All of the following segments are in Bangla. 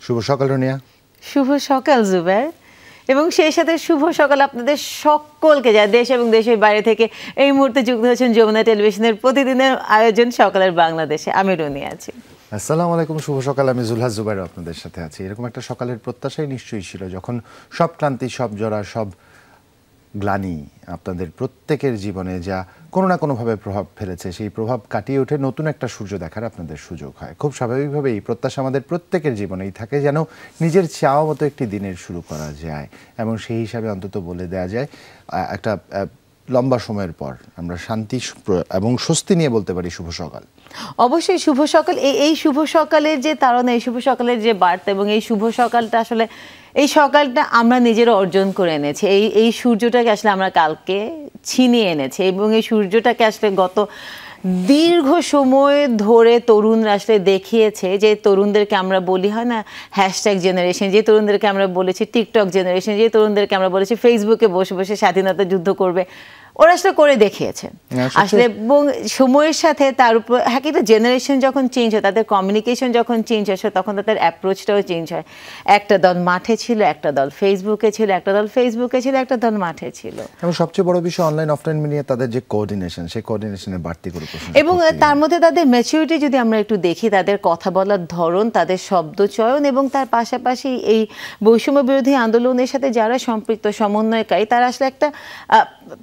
শুভ সকাল রনিয়া। শুভ সকাল জুবের, এবং সেই সাথে শুভ সকাল আপনাদের সকলকে, যা দেশ এবং দেশের বাইরে থেকে এই মুহূর্তে যুক্ত হচ্ছেন যমুনা টেলিভিশনের প্রতিদিনের আয়োজন সকালের বাংলাদেশে। আমি রনি আছি। আসসালামু আলাইকুম, শুভ সকাল। আমি জুলহাস জুবাইর আপনাদের সাথে আছি। এরকম একটা সকালের প্রত্যাশাই নিশ্চয়ই ছিল, যখন সব ক্লান্তি, সব জড়া, সব গ্লানি আপনাদের প্রত্যেকের জীবনে যা কোনো না কোনোভাবে প্রভাব ফেলেছে, সেই প্রভাব কাটিয়ে উঠে নতুন একটা সূর্য দেখার আপনাদের সুযোগ হয়। খুব স্বাভাবিকভাবে এই প্রত্যাশা আমাদের প্রত্যেকের জীবনেই থাকে, যেন নিজের চাওয়া মতো একটি দিনের শুরু করা যায়, এবং সেই হিসাবে অন্তত বলে দেওয়া যায় একটা লম্বা সময়ের পর আমরা শান্তি এবং স্বস্তি নিয়ে বলতে পারি শুভ সকাল। অবশ্যই শুভ সকাল। এই শুভ সকালের যে তাড়না, এই শুভ সকালের যে বার্তা, এবং এই শুভ সকালটা আসলে এই সকালটা আমরা নিজেরা অর্জন করে এনেছি। এই সূর্যটাকে আসলে আমরা কালকে ছিনিয়ে এনেছি, এবং এই সূর্যটাকে আসলে গত দীর্ঘ সময় ধরে তরুণরা আসলে দেখিয়েছে। যে তরুণদেরকে আমরা বলি, হয় না, হ্যাশট্যাগ জেনারেশন, যে তরুণদেরকে আমরা বলেছি টিকটক জেনারেশন, যে তরুণদেরকে আমরা বলেছি ফেসবুকে বসে বসে স্বাধীনতা যুদ্ধ করবে, ওরা আসলে করে দেখিয়েছে আসলে। এবং সময়ের সাথে তার উপর একটা জেনারেশন যখন চেঞ্জ হয়, তাদের কমিউনিকেশন যখন চেঞ্জ হয়, তখন তাদের অ্যাপ্রোচটাও চেঞ্জ হয়। একটা দল মাঠে ছিল, একটা দল ফেসবুকে ছিল, একটা দল ফেসবুকে ছিল, একটা দল মাঠে ছিল। এবং সবচেয়ে বড় বিষয়, অনলাইন অফলাইন মিলিয়ে তাদের যে কোঅর্ডিনেশন, সেই কোঅর্ডিনেশনের বাড়তি করে এবং তার মধ্যে তাদের ম্যাচুরিটি যদি আমরা একটু দেখি, তাদের কথা বলার ধরন, তাদের শব্দ চয়ন, এবং তার পাশাপাশি এই বৈষম্য বিরোধী আন্দোলনের সাথে যারা সম্পৃক্ত সমন্বয়কারী, তারা আসলে একটা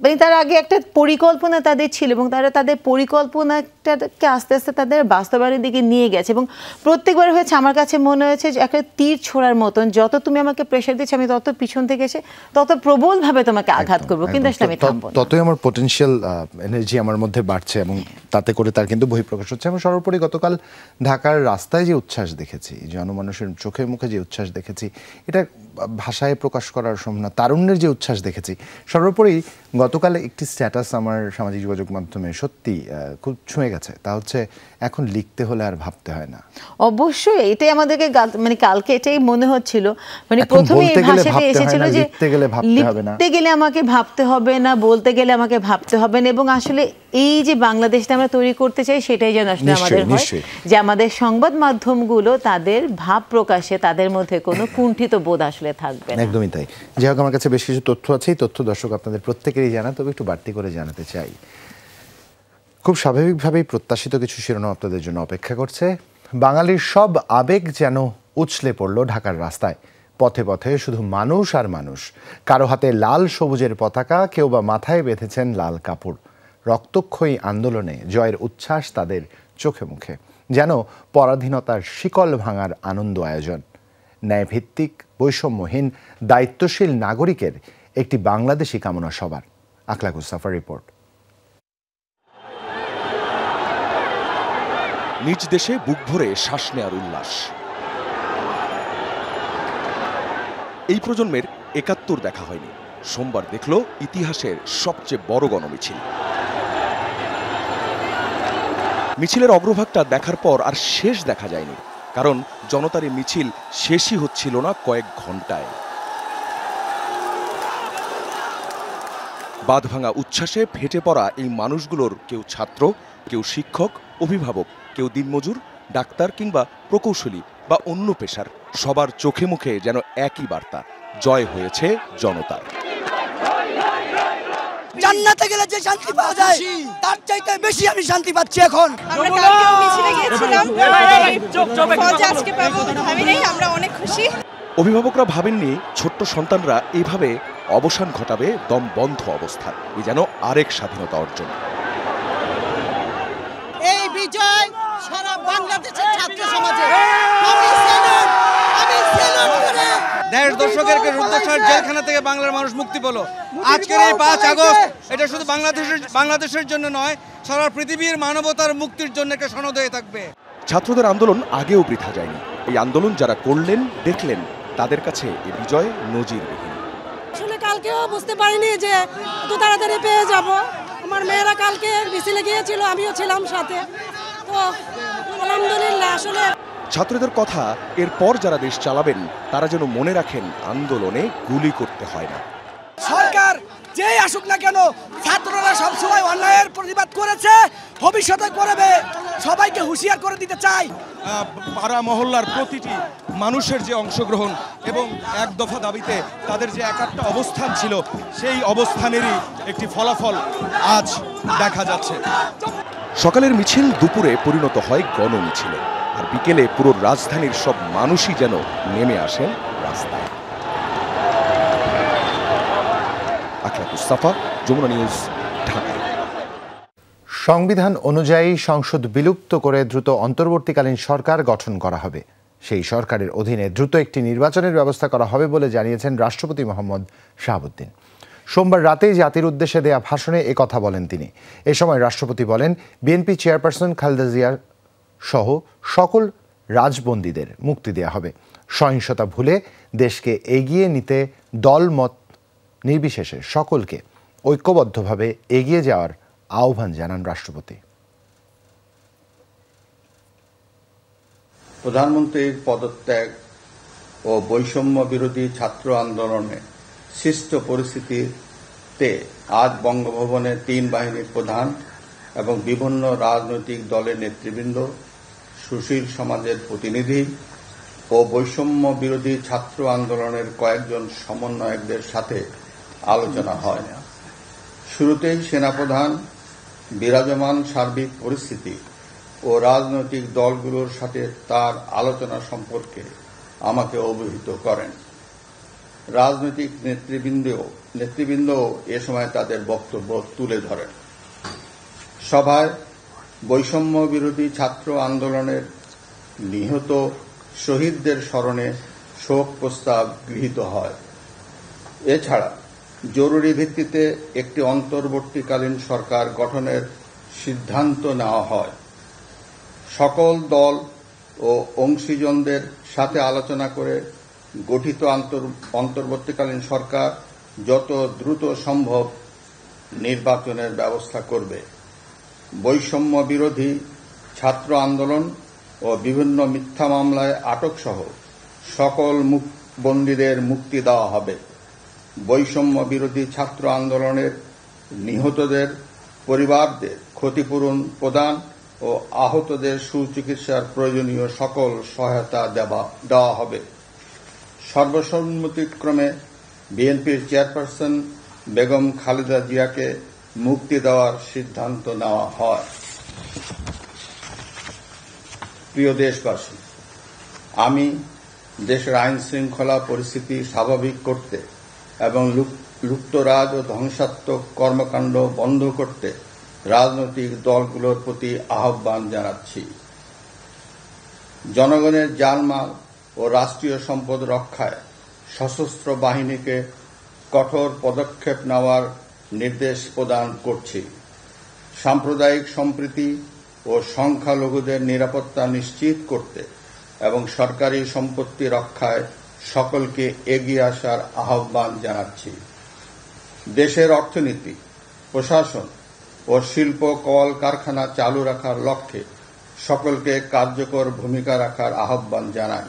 মানে তার আগে একটা পরিকল্পনা তাদের ছিল, এবং তারা তাদের পরিকল্পনাটাকে আস্তে আস্তে তাদের বাস্তবায়নের দিকে নিয়ে গেছে। এবং প্রত্যেকবার হয়েছে, আমার কাছে মনে হয়েছে যে একটা তীর ছোড়ার মতন, যত তুমি আমাকে প্রেশার দিচ্ছ, আমি তত পিছন থেকে এসে তত প্রবলভাবে তোমাকে আঘাত করবো, কিন্তু আসলে আমি থামবো না। ততই আমার পটেনশিয়াল এনার্জি আমার মধ্যে বাড়ছে, এবং তাতে করে তার কিন্তু বহিঃপ্রকাশ হচ্ছে। এবং সর্বোপরি গতকাল ঢাকার রাস্তায় যে উচ্ছ্বাস দেখেছি, জনমানুষের চোখে মুখে যে উচ্ছ্বাস দেখেছি, এটা ভাষায় প্রকাশ করার সম্ভব না। তারুণ্যের যে উচ্ছ্বাস দেখেছি, সর্বোপরি গতকাল একটি স্ট্যাটাস আমার সামাজিক যোগাযোগ মাধ্যমে সত্যি খুব ছুঁয়ে গেছে। তা হচ্ছে, এখন লিখতে হলে আর ভাবতে হয় না। অবশ্যই এটাই আমাদেরকে মানে কালকে এটাই মনে হচ্ছিল, মানে প্রথমে এই ভাষাটা এসেছিল যে লিখতে গেলে আমাকে ভাবতে হবে না, বলতে গেলে আমাকে ভাবতে হবে না। এবং আসলে এই যে বাংলাদেশটা আমরা তৈরি করতে চাই, সেটাই যেন আসলে আমাদের হয়, যে আমাদের সংবাদ মাধ্যমগুলো তাদের ভাব প্রকাশে তাদের মধ্যে কোনো কুণ্ঠিত বোধ আসলে থাকবে না। একদমই তাই। যাই হোক, আমার কাছে বেশ কিছু তথ্য আছে, এই তথ্য দর্শক আপনাদের প্রত্যেকেরই জানা, তবে একটু বাড়তি করে জানাতে চাই। খুব স্বাভাবিকভাবেই প্রত্যাশিত কিছু শিরোনাম আপনাদের জন্য অপেক্ষা করছে। বাঙালির সব আবেগ যেন উছলে পড়ল ঢাকার রাস্তায়। পথে পথে শুধু মানুষ আর মানুষ। কারো হাতে লাল সবুজের পতাকা, কেউ বা মাথায় বেঁধেছেন লাল কাপড়। রক্তক্ষয়ী আন্দোলনে জয়ের উচ্ছ্বাস তাদের চোখে মুখে, যেন পরাধীনতার শিকল ভাঙার আনন্দ আয়োজন। ন্যায়ভিত্তিক, বৈষম্যহীন, দায়িত্বশীল নাগরিকের একটি বাংলাদেশি কামনা সবার। Akhlakus suffer report. নিজ দেশে বুক ভরে শ্বাস নেয়ার উল্লাস। এই প্রজন্মের ৭১ দেখা হয়নি। সোমবার দেখল ইতিহাসের সবচেয়ে বড় গণমিছিল। মিছিলের অগ্রভাগটা দেখার পর আর শেষ দেখা যায়নি, কারণ জনতার এই মিছিল শেষই হচ্ছিল না কয়েক ঘন্টায়। বাঁধভাঙা উচ্ছ্বাসে ফেটে পড়া এই মানুষগুলোর কেউ ছাত্র, কেউ শিক্ষক, অভিভাবক, কেউ দিনমজুর, ডাক্তার কিংবা প্রকৌশলী বা অন্য পেশার, সবার চোখে মুখে যেন একই বার্তা, জয় হয়েছে জনতার। জান্নাতে গেলে যে শান্তি পাওয়া যায়, তার চাইতে বেশি আমি শান্তি পাচ্ছি এখন। আমরা কালকেও মিছিলে গিয়েছিলাম, আজকে পাবো ভাবি নাই, আমরা অনেক খুশি। অভিভাবকরা ভাবেননি ছোট্ট সন্তানরা এইভাবে অবসান ঘটাবে দম বন্ধ অবস্থার। এই যেন আরেক স্বাধীনতা অর্জন। এই বিজয় সারা বাংলাদেশের ছাত্র সমাজে। দেড় দশকের রুদ্ধশ্বাস জেলখানা থেকে বাংলার মানুষ মুক্তি পেল। আজকের এই ৫ আগস্ট এটা শুধু বাংলাদেশের জন্য নয়, সারা পৃথিবীর মানবতার মুক্তির জন্য একটা সনদ হয়ে থাকবে। ছাত্রদের আন্দোলন আগেও বৃথা যায়নি। এই আন্দোলন যারা করলেন, দেখলেন, তাদের কাছে এই বিজয় নজিরবিহীন। আসলে কালকেও বুঝতে পারিনি যে এত তাড়াতাড়ি পেয়ে যাব। আমার মেয়েরা কালকে মিছিলে গিয়েছিল, আমিও ছিলাম সাথে, তো আলহামদুলিল্লাহ। আসলে ছাত্রদের কথা, এরপর যারা দেশ চালাবেন তারা যেন মনে রাখেন, আন্দোলনে গুলি করতে হয় না। সরকার যেই আসুক না কেন, ছাত্ররা সবসময় অন্যায়ের প্রতিবাদ করেছে, ভবিষ্যতে করবে। সবাইকে হুঁশিয়ার করে দিতে চাই। পাড়া মহল্লার প্রতিটি মানুষের যে অংশগ্রহণ এবং এক দফা দাবিতে তাদের যে একাত্ম অবস্থান ছিল, সেই অবস্থানেরই একটি ফলাফল আজ দেখা যাচ্ছে। সকালের মিছিল দুপুরে পরিণত হয় গণমিছিলে, আর বিকেলে পুরো রাজধানীর সব মানুষই যেন নেমে আসেন রাস্তায়। আখলাক মুস্তাফা, যমুনা নিউজ, ঢাকা। সংবিধান অনুযায়ী সংসদ বিলুপ্ত করে দ্রুত অন্তর্বর্তীকালীন সরকার গঠন করা হবে। সেই সরকারের অধীনে দ্রুত একটি নির্বাচনের ব্যবস্থা করা হবে বলে জানিয়েছেন রাষ্ট্রপতি মোহাম্মদ শাহাবুদ্দিন। সোমবার রাতেই জাতির উদ্দেশ্যে দেয়া ভাষণে একথা বলেন তিনি। এ সময় রাষ্ট্রপতি বলেন, বিএনপি চেয়ারপারসন খালেদা জিয়া সহ সকল রাজবন্দীদের মুক্তি দেয়া হবে। সহিংসতা ভুলে দেশকে এগিয়ে নিতে দলমত নির্বিশেষে সকলকে ঐক্যবদ্ধভাবে এগিয়ে যাওয়ার আহ্বান জানান রাষ্ট্রপতি। প্রধানমন্ত্রীর পদত্যাগ ও বৈষম্য বিরোধী ছাত্র আন্দোলনে সৃষ্ট পরিস্থিতিতে আজ বঙ্গভবনে 3 বাহিনীর প্রধান এবং বিভিন্ন রাজনৈতিক দলের নেতৃবৃন্দ, সুশীল সমাজের প্রতিনিধি ও বৈষম্য বিরোধী ছাত্র আন্দোলনের কয়েকজন সমন্বয়কদের সাথে আলোচনা হয়। শুরুতেই সেনাপ্রধান বিরাজমান সার্বিক পরিস্থিতি ও রাজনৈতিক দলগুলোর সাথে তার আলোচনা সম্পর্কে আমাকে অবহিত করেন। রাজনৈতিক নেতৃবৃন্দও এ সময় তাদের বক্তব্য তুলে ধরেন। সভায় বৈষম্য বিরোধী ছাত্র আন্দোলনের নিহত শহীদদের স্মরণে শোক প্রস্তাব গৃহীত হয়। এছাড়া জরুরি ভিত্তিতে একটি অন্তর্বর্তীকালীন সরকার গঠনের সিদ্ধান্ত নেওয়া হয়। সকল দল ও অংশীজনদের সাথে আলোচনা করে গঠিত অন্তর্বর্তীকালীন সরকার যত দ্রুত সম্ভব নির্বাচনের ব্যবস্থা করবে। বৈষম্য বিরোধী ছাত্র আন্দোলন ও বিভিন্ন মিথ্যা মামলায় আটকসহ সকল বন্দীদের মুক্তি দেওয়া হবে। বৈষম্য বিরোধী ছাত্র আন্দোলনের নিহতদের পরিবারদের ক্ষতিপূরণ প্রদান ও আহতদের সুচিকিৎসার প্রয়োজনীয় সকল সহায়তা দেওয়া হবে। সর্বসম্মতিক্রমে বিএনপির চেয়ারপারসন বেগম খালেদা জিয়াকে মুক্তি দেওয়ার সিদ্ধান্ত নেওয়া হয়। প্রিয় দেশবাসী, আমি দেশের আইন শৃঙ্খলা পরিস্থিতি স্বাভাবিক করতে এবং লুপ্তরাজ ও ধ্বংসাত্মক কর্মকাণ্ড বন্ধ করতে রাজনৈতিক দলগুলোর প্রতি আহ্বান জানাচ্ছি। জনগণের জানমাল ও রাষ্ট্রীয় সম্পদ রক্ষায় সশস্ত্র বাহিনীকে কঠোর পদক্ষেপ নেওয়ার নির্দেশ প্রদান করছি। সাম্প্রদায়িক সম্প্রীতি ও সংখ্যালঘুদের নিরাপত্তা নিশ্চিত করতে এবং সরকারি সম্পত্তি রক্ষায় সকলকে এগিয়ে আসার আহ্বান জানাচ্ছি। দেশের অর্থনীতি, প্রশাসন ও শিল্প কল কারখানা চালু রাখার লক্ষ্যে সকলকে কার্যকর ভূমিকা রাখার আহ্বান জানাই।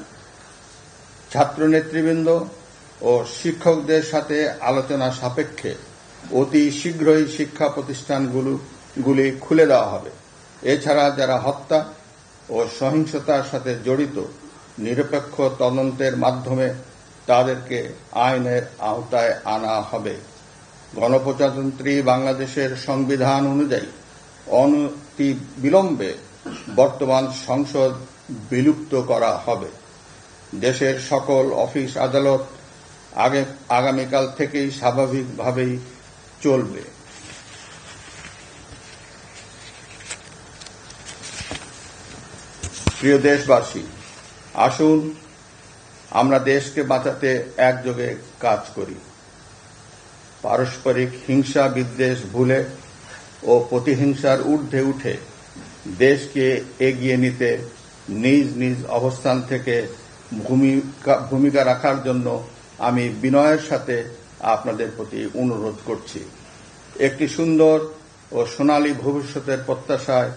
ছাত্র নেতৃবৃন্দ ও শিক্ষকদের সাথে আলোচনা সাপেক্ষে অতি শীঘ্রই শিক্ষা প্রতিষ্ঠানগুলি খুলে দেওয়া হবে। এছাড়া যারা হত্যা ও সহিংসতার সাথে জড়িত নিরপেক্ষ তদন্তের মাধ্যমে তাদেরকে আইনের আওতায় আনা হবে। গণপ্রজাতন্ত্রী বাংলাদেশের সংবিধান অনুযায়ী অনতি বিলম্বে বর্তমান সংসদ বিলুপ্ত করা হবে। দেশের সকল অফিস আদালত আগামীকাল থেকেই স্বাভাবিকভাবেই চলবে। প্রিয় দেশবাসী, আসুন আমরা দেশকে বাঁচাতে একযোগে কাজ করি। পারস্পরিক হিংসা বিদ্বেষ ভুলে ও প্রতিহিংসার ঊর্ধ্বে উঠে দেশকে এগিয়ে নিতে নিজ নিজ অবস্থান থেকে ভূমিকা রাখার জন্য আমি বিনয়ের সাথে আপনাদের প্রতি অনুরোধ করছি। একটি সুন্দর ও সোনালী ভবিষ্যতের প্রত্যাশায়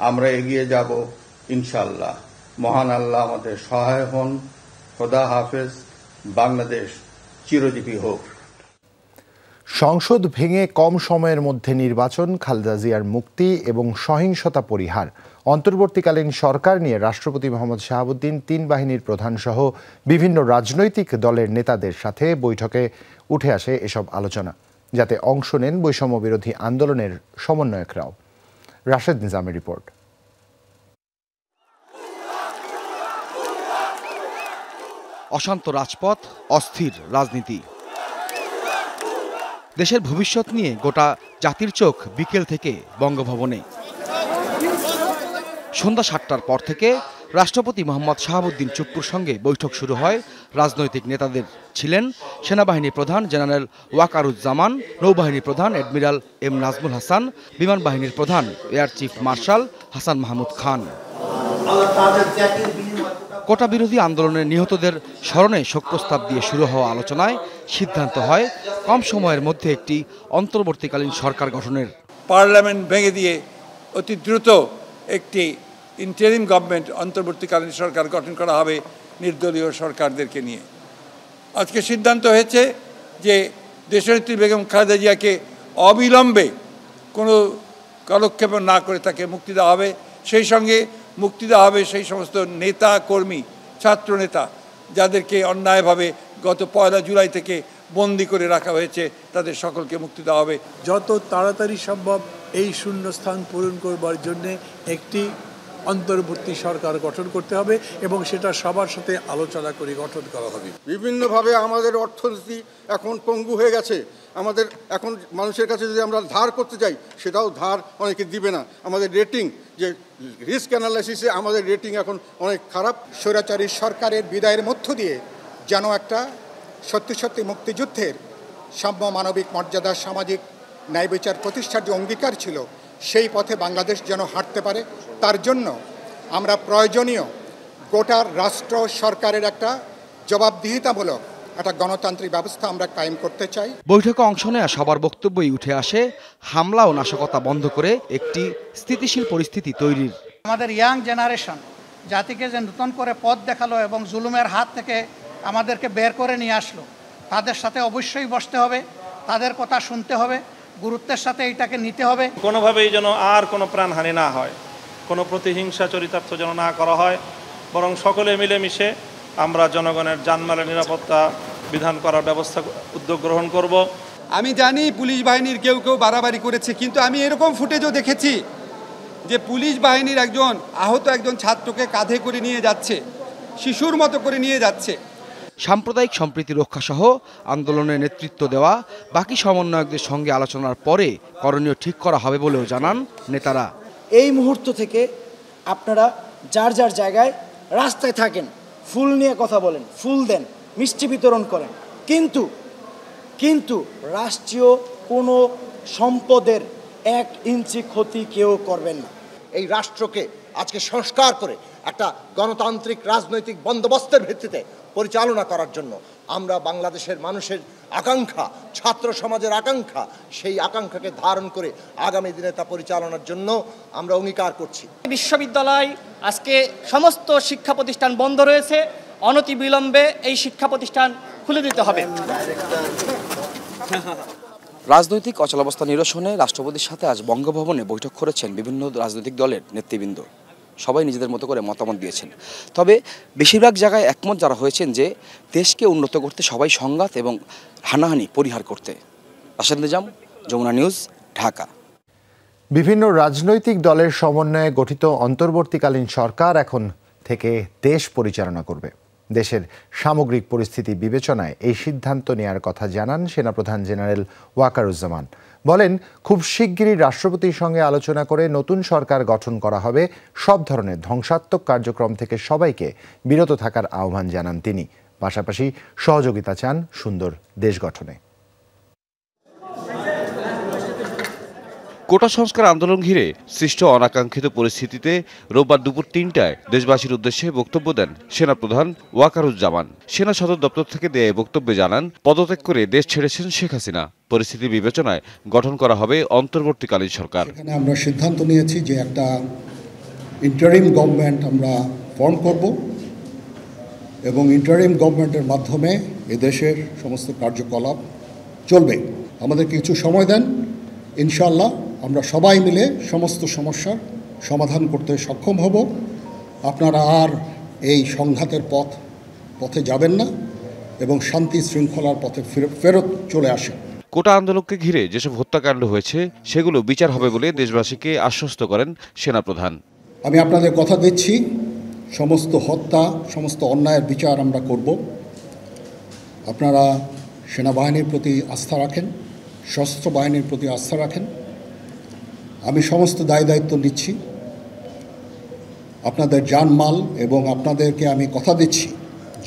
আমরা এগিয়ে যাব ইনশাআল্লাহ। মহান আল্লাহ আমাদের সহায় হন। খোদা হাফেজ। বাংলাদেশ চিরজীবী হোক। সংসদ ভেঙে কম সময়ের মধ্যে নির্বাচন, খালেদা জিয়ার মুক্তি এবং সহিংসতা পরিহার। অন্তর্বর্তীকালীন সরকার নিয়ে রাষ্ট্রপতি মোহাম্মদ শাহাবুদ্দিন 3 বাহিনীর প্রধান সহ বিভিন্ন রাজনৈতিক দলের নেতাদের সাথে বৈঠকে উঠে আসে এসব আলোচনা, যাতে অংশ নেন বৈষম্য বিরোধী আন্দোলনের সমন্বয়করাও। রাশেদ নিজামের রিপোর্ট। অশান্ত রাজপথ, অস্থির রাজনীতি। দেশের ভবিষ্যৎ নিয়ে গোটা জাতির চোখ বিকেল থেকে বঙ্গভবনে। সন্ধ্যা 7টার পর থেকে রাষ্ট্রপতি মোহাম্মদ শাহাবুদ্দিন চুপ্পুর সঙ্গে বৈঠক শুরু হয় রাজনৈতিক নেতাদের। ছিলেন সেনাবাহিনী প্রধান জেনারেল ওয়াকারুজ্জামান, নৌবাহিনী প্রধান অ্যাডমিরাল এম নাজমুল হাসান, বিমান বাহিনীর প্রধান air chief marshal Hasan Mahmud Khan. Quota বিরোধী আন্দোলনের নিহতদের স্মরণে শোক প্রস্তাব দিয়ে শুরু হওয়া আলোচনায় সিদ্ধান্ত হয় কম সময়ের মধ্যে একটি অন্তর্বর্তীকালীন সরকার গঠনের। পার্লামেন্ট ভেঙে দিয়ে অতি দ্রুত একটি ইন্টারিম গভর্নমেন্ট, অন্তর্বর্তীকালীন সরকার গঠন করা হবে নির্দলীয় সরকারদেরকে নিয়ে। আজকে সিদ্ধান্ত হয়েছে যে দেশনেত্রী বেগম খালেদা জিয়াকে অবিলম্বে কোনো কালক্ষেপ না করে তাকে মুক্তি দেওয়া হবে। সেই সঙ্গে মুক্তি দেওয়া হবে সেই সমস্ত নেতা কর্মী, ছাত্র নেতা যাদেরকে অন্যায়ভাবে গত 1 জুলাই থেকে বন্দি করে রাখা হয়েছে, তাদের সকলকে মুক্তি দেওয়া হবে। যত তাড়াতাড়ি সম্ভব এই শূন্যস্থান পূরণ করবার জন্যে একটি অন্তর্বর্তী সরকার গঠন করতে হবে এবং সেটা সবার সাথে আলোচনা করে গঠন করা হবে। বিভিন্নভাবে আমাদের অর্থনীতি এখন পঙ্গু হয়ে গেছে। আমাদের এখন মানুষের কাছে যদি আমরা ধার করতে যাই, সেটাও ধার অনেকে দিবে না। আমাদের রেটিং, যে রিস্ক অ্যানালাইসিসে আমাদের রেটিং এখন অনেক খারাপ। স্বৈরাচারী সরকারের বিদায়ের মধ্য দিয়ে যেন একটা সত্যি সত্যি মুক্তিযুদ্ধের সাম্য, মানবিক মর্যাদা, সামাজিক ন্যায় বিচার প্রতিষ্ঠার যে অঙ্গীকার ছিল, সেই পথে বাংলাদেশ যেন হাঁটতে পারে, তার জন্য আমরা প্রয়োজনীয় গোটা রাষ্ট্র সরকারের একটা জবাবদিহিতামূলক একটা গণতান্ত্রিক ব্যবস্থা আমরা কায়েম করতে চাই। বৈঠকে অংশ নেওয়া সবার বক্তব্যই উঠে আসে হামলা ও নাশকতা বন্ধ করে একটি স্থিতিশীল পরিস্থিতি তৈরির। আমাদের ইয়াং জেনারেশন জাতিকে যে নতুন করে পথ দেখালো এবং জুলুমের হাত থেকে আমাদেরকে বের করে নিয়ে আসলো, তাদের সাথে অবশ্যই বসতে হবে, তাদের কথা শুনতে হবে, গুরুত্বের সাথে এইটাকে নিতে হবে। কোনোভাবেই যেন আর কোনো প্রাণহানি না হয়, কোনো প্রতিহিংসা চরিতার্থ যেন না করা হয়, বরং সকলে মিলেমিশে আমরা জনগণের জানমালের নিরাপত্তা বিধান করার ব্যবস্থা উদ্যোগ গ্রহণ করব। আমি জানি পুলিশ বাহিনীর কেউ বাড়াবাড়ি করেছে, কিন্তু আমি এরকম ফুটেজও দেখেছি যে পুলিশ বাহিনীর আহত একজন ছাত্রকে কাঁধে করে নিয়ে যাচ্ছে, শিশুর মতো করে নিয়ে যাচ্ছে। সাম্প্রদায়িক সম্প্রীতি রক্ষা সহ আন্দোলনের নেতৃত্ব দেওয়া বাকি সমন্বয়কদের সঙ্গে আলোচনার পরে করণীয় ঠিক করা হবে বলেও জানান নেতারা। এই মুহূর্ত থেকে আপনারা যার যার জায়গায় রাস্তায় থাকেন, ফুল নিয়ে কথা বলেন, ফুল দেন, মিষ্টি বিতরণ করেন, কিন্তু রাষ্ট্রীয় কোনো সম্পদের 1 ইঞ্চি ক্ষতি কেউ করবেন না। এই রাষ্ট্রকে আজকে সংস্কার করে একটা গণতান্ত্রিক রাজনৈতিক বন্দোবস্তের ভিত্তিতে পরিচালনা করার জন্য আমরা বাংলাদেশের মানুষের আকাঙ্ক্ষা, ছাত্র সমাজের আকাঙ্ক্ষা, সেই আকাঙ্ক্ষাকে ধারণ করে আগামী দিনে তা পরিচালনার জন্য আমরা অঙ্গীকার করছি। বিশ্ববিদ্যালয় আজকে সমস্ত শিক্ষা প্রতিষ্ঠান বন্ধ রয়েছে, অনতিবিলম্বে এই শিক্ষা প্রতিষ্ঠান খুলে দিতে হবে। রাজনৈতিক অচলাবস্থা নিরসনে রাষ্ট্রপতির সাথে আজ বঙ্গভবনে বৈঠক করেছেন বিভিন্ন রাজনৈতিক দলের নেতৃবৃন্দ। সবাই নিজেদের মতো করে মতামত দিয়েছেন। তবে বেশিরভাগ জায়গায় একমত যারা হয়েছেন যে দেশকে উন্নত করতে সবাই সংঘাত এবং হানাহানি পরিহার করতে। রাশেদ নিজাম, যমুনা নিউজ, ঢাকা। বিভিন্ন রাজনৈতিক দলের সমন্বয়ে গঠিত অন্তর্বর্তীকালীন সরকার এখন থেকে দেশ পরিচালনা করবে। দেশের সামগ্রিক পরিস্থিতি বিবেচনায় এই সিদ্ধান্ত নেওয়ার কথা জানান সেনাপ্রধান জেনারেল ওয়াকারুজ্জামান। বলেন, খুব শিগগিরই রাষ্ট্রপতির সঙ্গে আলোচনা করে নতুন সরকার গঠন করা হবে। সব ধরনের ধ্বংসাত্মক কার্যক্রম থেকে সবাইকে বিরত থাকার আহ্বান জানান তিনি। পাশাপাশি সহযোগিতা চান সুন্দর দেশ গঠনে। কোটা সংস্কার আন্দোলন ঘিরে সৃষ্ট অনাকাঙ্ক্ষিত পরিস্থিতিতে রোববার দুপুর ৩টায় দেশবাসীর উদ্দেশ্যে বক্তব্য দেন সেনাপ্রধান ওয়াকারুজ্জামান। সেনা সদর দপ্তর থেকে দেয়া বক্তব্যে জানান, পদত্যাগ করে দেশ ছেড়েছেন শেখ হাসিনা। পরিস্থিতি বিবেচনায় গঠন করা হবে অন্তর্বর্তীকালীন সরকার। এখানে আমরা সিদ্ধান্ত নিয়েছি যে একটা ইন্টারিম গভর্নমেন্ট আমরা ফর্ম করব এবং ইন্টারিম গভর্নমেন্টের মাধ্যমে এদেশের সমস্ত কার্যকলাপ চলবে। আমাদের কিছু সময় দেন, ইনশাআল্লাহ আমরা সবাই মিলে সমস্ত সমস্যার সমাধান করতে সক্ষম হব। আপনারা আর এই সংঘাতের পথে যাবেন না এবং শান্তি শৃঙ্খলার পথে ফেরত চলে আসেন। কোটা আন্দোলনকে ঘিরে যেসব হত্যাকাণ্ড হয়েছে সেগুলো বিচার হবে বলে দেশবাসীকে আশ্বস্ত করেন সেনাপ্রধান। আমি আপনাদের কথা দিচ্ছি, সমস্ত হত্যা, সমস্ত অন্যায়ের বিচার আমরা করব। আপনারা সেনাবাহিনীর প্রতি আস্থা রাখেন, সশস্ত্র বাহিনীর প্রতি আস্থা রাখেন। আমি সমস্ত দায়িত্ব নিচ্ছি, আপনাদের জানমাল, এবং আপনাদেরকে আমি কথা দিচ্ছি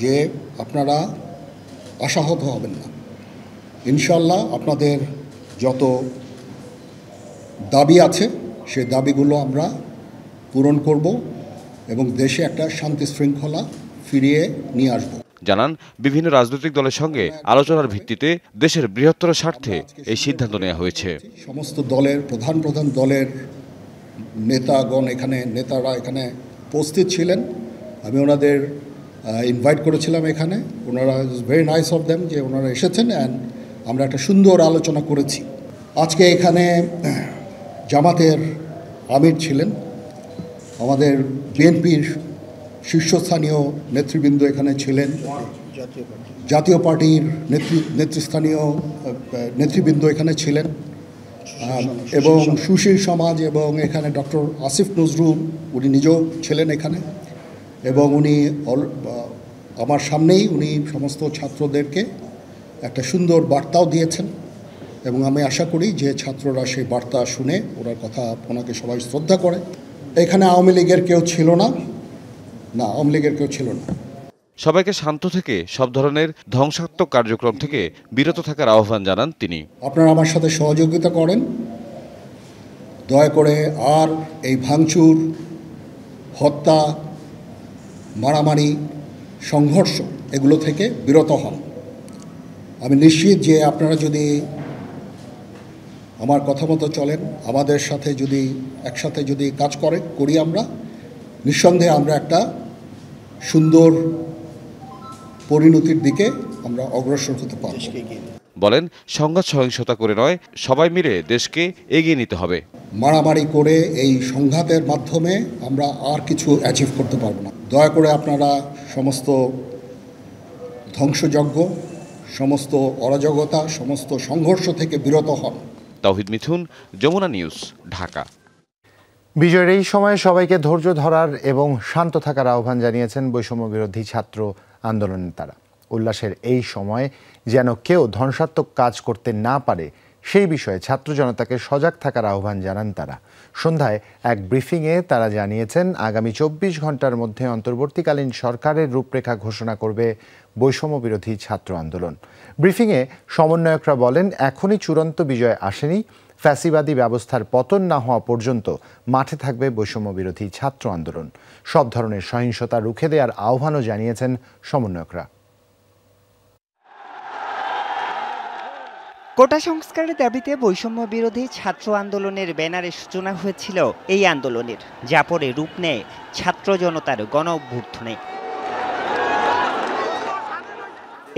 যে আপনারা আশাহত হবেন না। ইনশাল্লাহ আপনাদের যত দাবি আছে সেই দাবিগুলো আমরা পূরণ করব এবং দেশে একটা শান্তি শৃঙ্খলা ফিরিয়ে নিয়ে আসব। জানান, বিভিন্ন রাজনৈতিক দলের সঙ্গে আলোচনার ভিত্তিতে দেশের বৃহত্তর স্বার্থে এই সিদ্ধান্ত নেওয়া হয়েছে। সমস্ত দলের প্রধান দলের নেতারা এখানে উপস্থিত ছিলেন। আমি ওনাদের ইনভাইট করেছিলাম এখানে। ওনারা ভেরি নাইস অফ দেম যে ওনারা এসেছেন, অ্যান্ড আমরা একটা সুন্দর আলোচনা করেছি। আজকে এখানে জামাতের আমির ছিলেন, আমাদের বিএনপির শীর্ষস্থানীয় নেতৃবৃন্দ এখানে ছিলেন, জাতীয় পার্টির নেতৃস্থানীয় নেতৃবৃন্দ এখানে ছিলেন, এবং সুশীল সমাজ, এবং এখানে ডক্টর আসিফ নজরুল উনি নিজেও ছিলেন এখানে, এবং উনি আমার সামনেই উনি সমস্ত ছাত্রদেরকে একটা সুন্দর বার্তাও দিয়েছেন, এবং আমি আশা করি যে ছাত্ররা সেই বার্তা শুনে ওনার কথা ওনাকে সবাই শ্রদ্ধা করে। এখানে আওয়ামী লীগের কেউ ছিল না, আওয়ামী লীগের কেউ ছিল না। সবাইকে শান্ত থেকে সব ধরনের ধ্বংসাত্মক কার্যক্রম থেকে বিরত থাকার আহ্বান জানান তিনি। আপনারা আমার সাথে সহযোগিতা করেন, দয়া করে আর এই ভাঙচুর, হত্যা, মারামারি, সংঘর্ষ এগুলো থেকে বিরত হন। আমি নিশ্চিত যে আপনারা যদি আমার কথা মতো চলেন, আমাদের সাথে যদি একসাথে যদি কাজ করি আমরা, নিঃসন্দেহে আমরা একটা সুন্দর পরিণতির দিকে আমরা অগ্রসর হতে পারব। বলেন, সংঘাত সহিংসতা করে নয়, সবাই মিলে দেশকে এগিয়ে নিতে হবে। মারামারি করে এই সংঘাতের মাধ্যমে আমরা আর কিছু অ্যাচিভ করতে পারবো না। দয়া করে আপনারা সমস্ত ধ্বংসযজ্ঞ, সমস্ত অরাজকতা, সমস্ত সংঘর্ষ থেকে বিরত হন। তাওহিদ মিথুন, যমুনা নিউজ, ঢাকা। বিজয়ের এই সময়ে সবাইকে ধৈর্য ধরার এবং শান্ত থাকার আহ্বান জানিয়েছেন বৈষম্য বিরোধী ছাত্র আন্দোলন নেতারা। উল্লাসের এই সময় যেন কেউ ধ্বংসাত্মক কাজ করতে না পারে সেই বিষয়ে ছাত্র জনতাকে সজাগ থাকার আহ্বান জানান তারা। সন্ধ্যায় এক ব্রিফিংয়ে তারা জানিয়েছেন, আগামী 24 ঘন্টার মধ্যে অন্তর্বর্তীকালীন সরকারের রূপরেখা ঘোষণা করবে বৈষম্য বিরোধী ছাত্র আন্দোলন। ব্রিফিংয়ে সমন্বয়করা বলেন, এখনই চূড়ান্ত বিজয় আসেনি, ফ্যাসিবাদী ব্যবস্থার পতন না হওয়া পর্যন্ত মাঠে থাকবে বৈষম্য বিরোধী ছাত্র আন্দোলন। সব ধরনের সহিংসতা রুখে দেওয়ার আহ্বানও জানিয়েছেন সমন্বয়করা। কোটা সংস্কারের দাবিতে বৈষম্য বিরোধী ছাত্র আন্দোলনের ব্যানারে সূচনা হয়েছিল এই আন্দোলনের, যা পরে রূপ নেয় ছাত্র জনতার গণ অভ্যুত্থানে।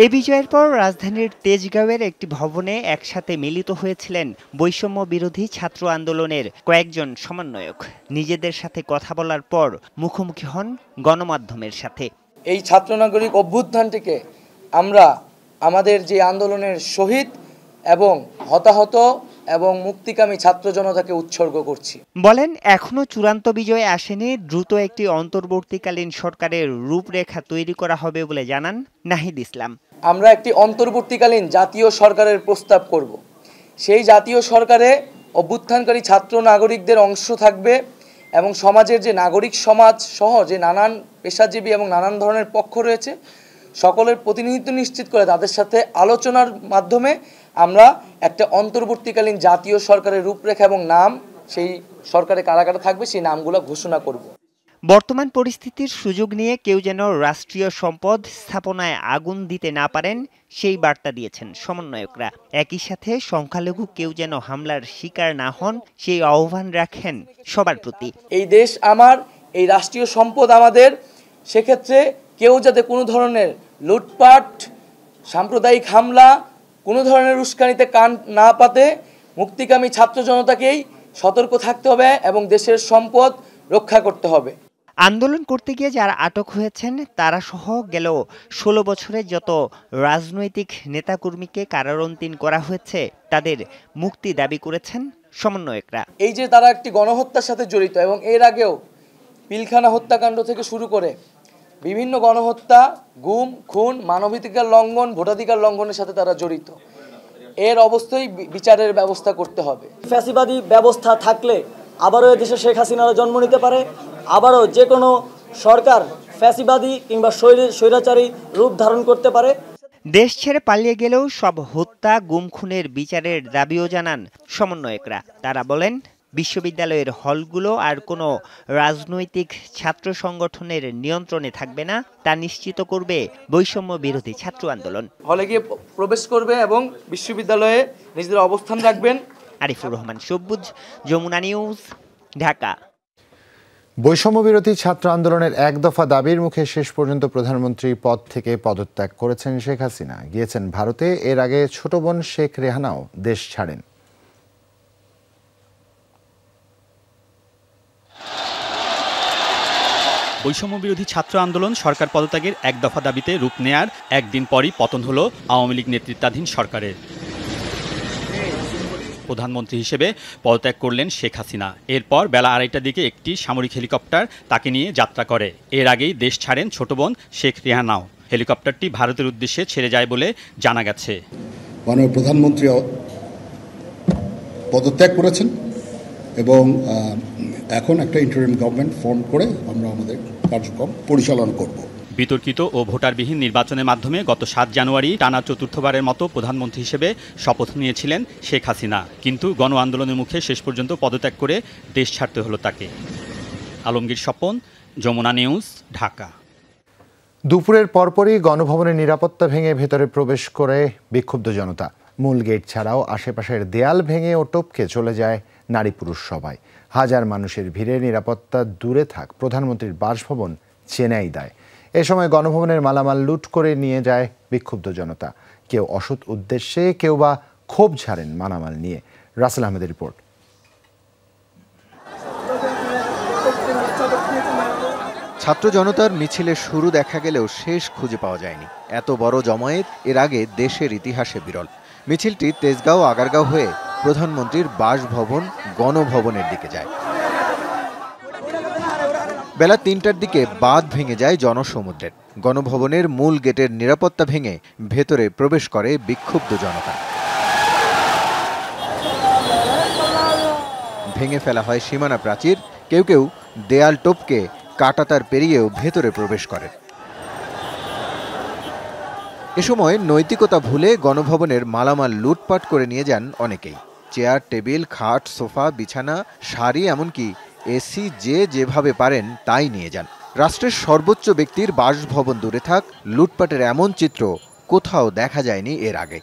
এই বিজয়ের পর রাজধানীর তেজগাঁওয়ের একটি ভবনে একসাথে মিলিত হয়েছিলেন বৈষম্য বিরোধী ছাত্র আন্দোলনের কয়েকজন সমন্বয়ক। নিজেদের সাথে কথা বলার পর মুখোমুখি হন গণমাধ্যমের সাথে। এই ছাত্র নাগরিক অভ্যুত্থানটিকে আমরা আমাদের যে আন্দোলনের শহীদ এবং হতাহত এবং মুক্তিকামী ছাত্র জনতাকে উৎসর্গ করছি। বলেন, এখনো চূড়ান্ত বিজয় আসেনি, দ্রুত একটি অন্তর্বর্তীকালীন সরকারের রূপরেখা তৈরি করা হবে বলে জানান নাহিদ ইসলাম। আমরা একটি অন্তর্বর্তীকালীন জাতীয় সরকারের প্রস্তাব করব। সেই জাতীয় সরকারে অভ্যুত্থানকারী ছাত্র নাগরিকদের অংশ থাকবে এবং সমাজের যে নাগরিক সমাজ সহ যে নানান পেশাজীবী এবং নানান ধরনের পক্ষ রয়েছে সকলের প্রতিনিধিত্ব নিশ্চিত করে তাদের সাথে আলোচনার মাধ্যমে আমরা একটা অন্তর্বর্তীকালীন জাতীয় সরকারের রূপরেখা এবং নাম, সেই সরকারে কারা কারা থাকবে সেই নামগুলো ঘোষণা করব। বর্তমান পরিস্থিতির সুযোগ নিয়ে কেউ যেন রাষ্ট্রীয় সম্পদ স্থাপনায় আগুন দিতে না পারেন সেই বার্তা দিয়েছেন সমন্বয়করা। একই সাথে সংখ্যালঘু কেউ যেন হামলার শিকার না হন সেই আহ্বান রাখেন সবার প্রতি। এই দেশ আমার, এই রাষ্ট্রীয় সম্পদ আমাদের, সেক্ষেত্রে কেউ যাতে কোনো ধরনের লুটপাট, সাম্প্রদায়িক হামলা কোনো ধরনের উস্কানিতে কান না পাতে মুক্তিকামী ছাত্র জনতাকেই সতর্ক থাকতে হবে এবং দেশের সম্পদ রক্ষা করতে হবে। আন্দোলন করতে গিয়ে যারা আটক হয়েছেন তারা সহ গেল ১৬ বছরে যত রাজনৈতিক নেতাকর্মীকে কারারন্তীন করা হয়েছে তাদের মুক্তি দাবি করেছেন সমন্বয়করা। এই যে তারা একটি গণহত্যার সাথে জড়িত এবং এর আগেও পিলখানা হত্যাকাণ্ড থেকে শুরু করে বিভিন্ন গণহত্যা, গুম, খুন, মানবাধিকার লঙ্ঘন, ভোটাধিকার লঙ্ঘনের সাথে তারা জড়িত। এর অবশ্যই বিচারের ব্যবস্থা করতে হবে। ফ্যাসিবাদী ব্যবস্থা থাকলে আবারও দেশে শেখ হাসিনার জন্ম নিতে পারে, আবারও যে কোনো সরকার ফ্যাসিবাদী কিংবা স্বৈরাচারী রূপ ধারণ করতে পারে। দেশ ছেড়ে পালিয়ে গেলেও সব হত্যা, গুম, খুনের বিচারের দাবিও জানান সমন্বয়করা। তারা বলেন, বিশ্ববিদ্যালয়ের হলগুলো আর কোনো রাজনৈতিক ছাত্র সংগঠনের নিয়ন্ত্রণে থাকবে না, তা নিশ্চিত করবে বৈষম্য বিরোধী ছাত্র আন্দোলন। হলে গিয়ে প্রবেশ করবে এবং বিশ্ববিদ্যালয়ে নিজেদের অবস্থান রাখবেন। আরিফুর রহমান সবুজ, যমুনা নিউজ, ঢাকা। বৈষম্য বিরোধী ছাত্র আন্দোলনের এক দফা দাবির মুখে শেষ পর্যন্ত প্রধানমন্ত্রী পদ থেকে পদত্যাগ করেছেন শেখ হাসিনা, গিয়েছেন ভারতে। এর আগে ছোট বোন শেখ রেহানাও দেশ ছাড়েন। বৈষম্য বিরোধী ছাত্র আন্দোলন সরকার পদত্যাগের এক দফা দাবিতে রূপ নেয়ার একদিন পরই পতন হলো আওয়ামী লীগ নেতৃত্বাধীন সরকারের। প্রধানমন্ত্রী হিসেবে পদত্যাগ করলেন শেখ হাসিনা। এরপর বেলা ২:৩০টার দিকে একটি সামরিক হেলিকপ্টার তাকে নিয়ে যাত্রা করে। এর আগেই দেশ ছাড়েন ছোট বোন শেখ রেহানাও। হেলিকপ্টারটি ভারতের উদ্দেশ্যে ছেড়ে যায় বলে জানা গেছে। মাননীয় প্রধানমন্ত্রী পদত্যাগ করেছেন এবং এখন একটা ইন্টারিম গভর্নমেন্ট ফর্ম করে আমরা আমাদের কার্যক্রম পরিচালনা করব। বিতর্কিত ও ভোটারবিহীন নির্বাচনের মাধ্যমে গত ৭ জানুয়ারি টানা চতুর্থবারের মতো প্রধানমন্ত্রী হিসেবে শপথ নিয়েছিলেন শেখ হাসিনা, কিন্তু গণ আন্দোলনের মুখে শেষ পর্যন্ত পদত্যাগ করে দেশ ছাড়তে হলো তাকে। আলমগীর স্বপন, যমুনা নিউজ, ঢাকা। দুপুরের পরপরই গণভবনের নিরাপত্তা ভেঙে ভেতরে প্রবেশ করে বিক্ষুব্ধ জনতা। মূল গেট ছাড়াও আশেপাশের দেয়াল ভেঙে ও টপকে চলে যায় নারী পুরুষ সবাই। হাজার মানুষের ভিড়ে নিরাপত্তা দূরে থাক প্রধানমন্ত্রীর বাসভবন চেনাই দেয়। এ সময় গণভবনের মালামাল লুট করে নিয়ে যায় বিক্ষুব্ধ জনতা। কেউ অসৎ উদ্দেশ্যে, কেউ বা ক্ষোভ ঝাড়েন মালামাল নিয়ে। রাসেল আহমেদের রিপোর্ট। ছাত্র জনতার মিছিলের শুরু দেখা গেলেও শেষ খুঁজে পাওয়া যায়নি। এত বড় জমায়েত এর আগে দেশের ইতিহাসে বিরল। মিছিলটি তেজগাঁও আগারগাঁও হয়ে প্রধানমন্ত্রীর বাসভবন গণভবনের দিকে যায়। বেলা ৩টার দিকে বাঁধ ভেঙে যায় জনসমুদ্রের। গণভবনের মূল গেটের নিরাপত্তা ভেঙে ভেতরে প্রবেশ করে বিক্ষুব্ধ জনতা। ভেঙে ফেলা হয় সীমানা প্রাচীর, কেউ কেউ দেয়াল টপকে কাঁটাতার পেরিয়েও ভেতরে প্রবেশ করে। এ সময় নৈতিকতা ভুলে গণভবনের মালামাল লুটপাট করে নিয়ে যান অনেকেই। চেয়ার, টেবিল, খাট, সোফা, বিছানা, শাড়ি, এমনকি এসি যে যেভাবে পারেন তাই নিয়ে যান। রাষ্ট্রের সর্বোচ্চ ব্যক্তির বাসভবন দূরে থাক, লুটপাটের এমন চিত্র কোথাও দেখা যায়নি এর আগে।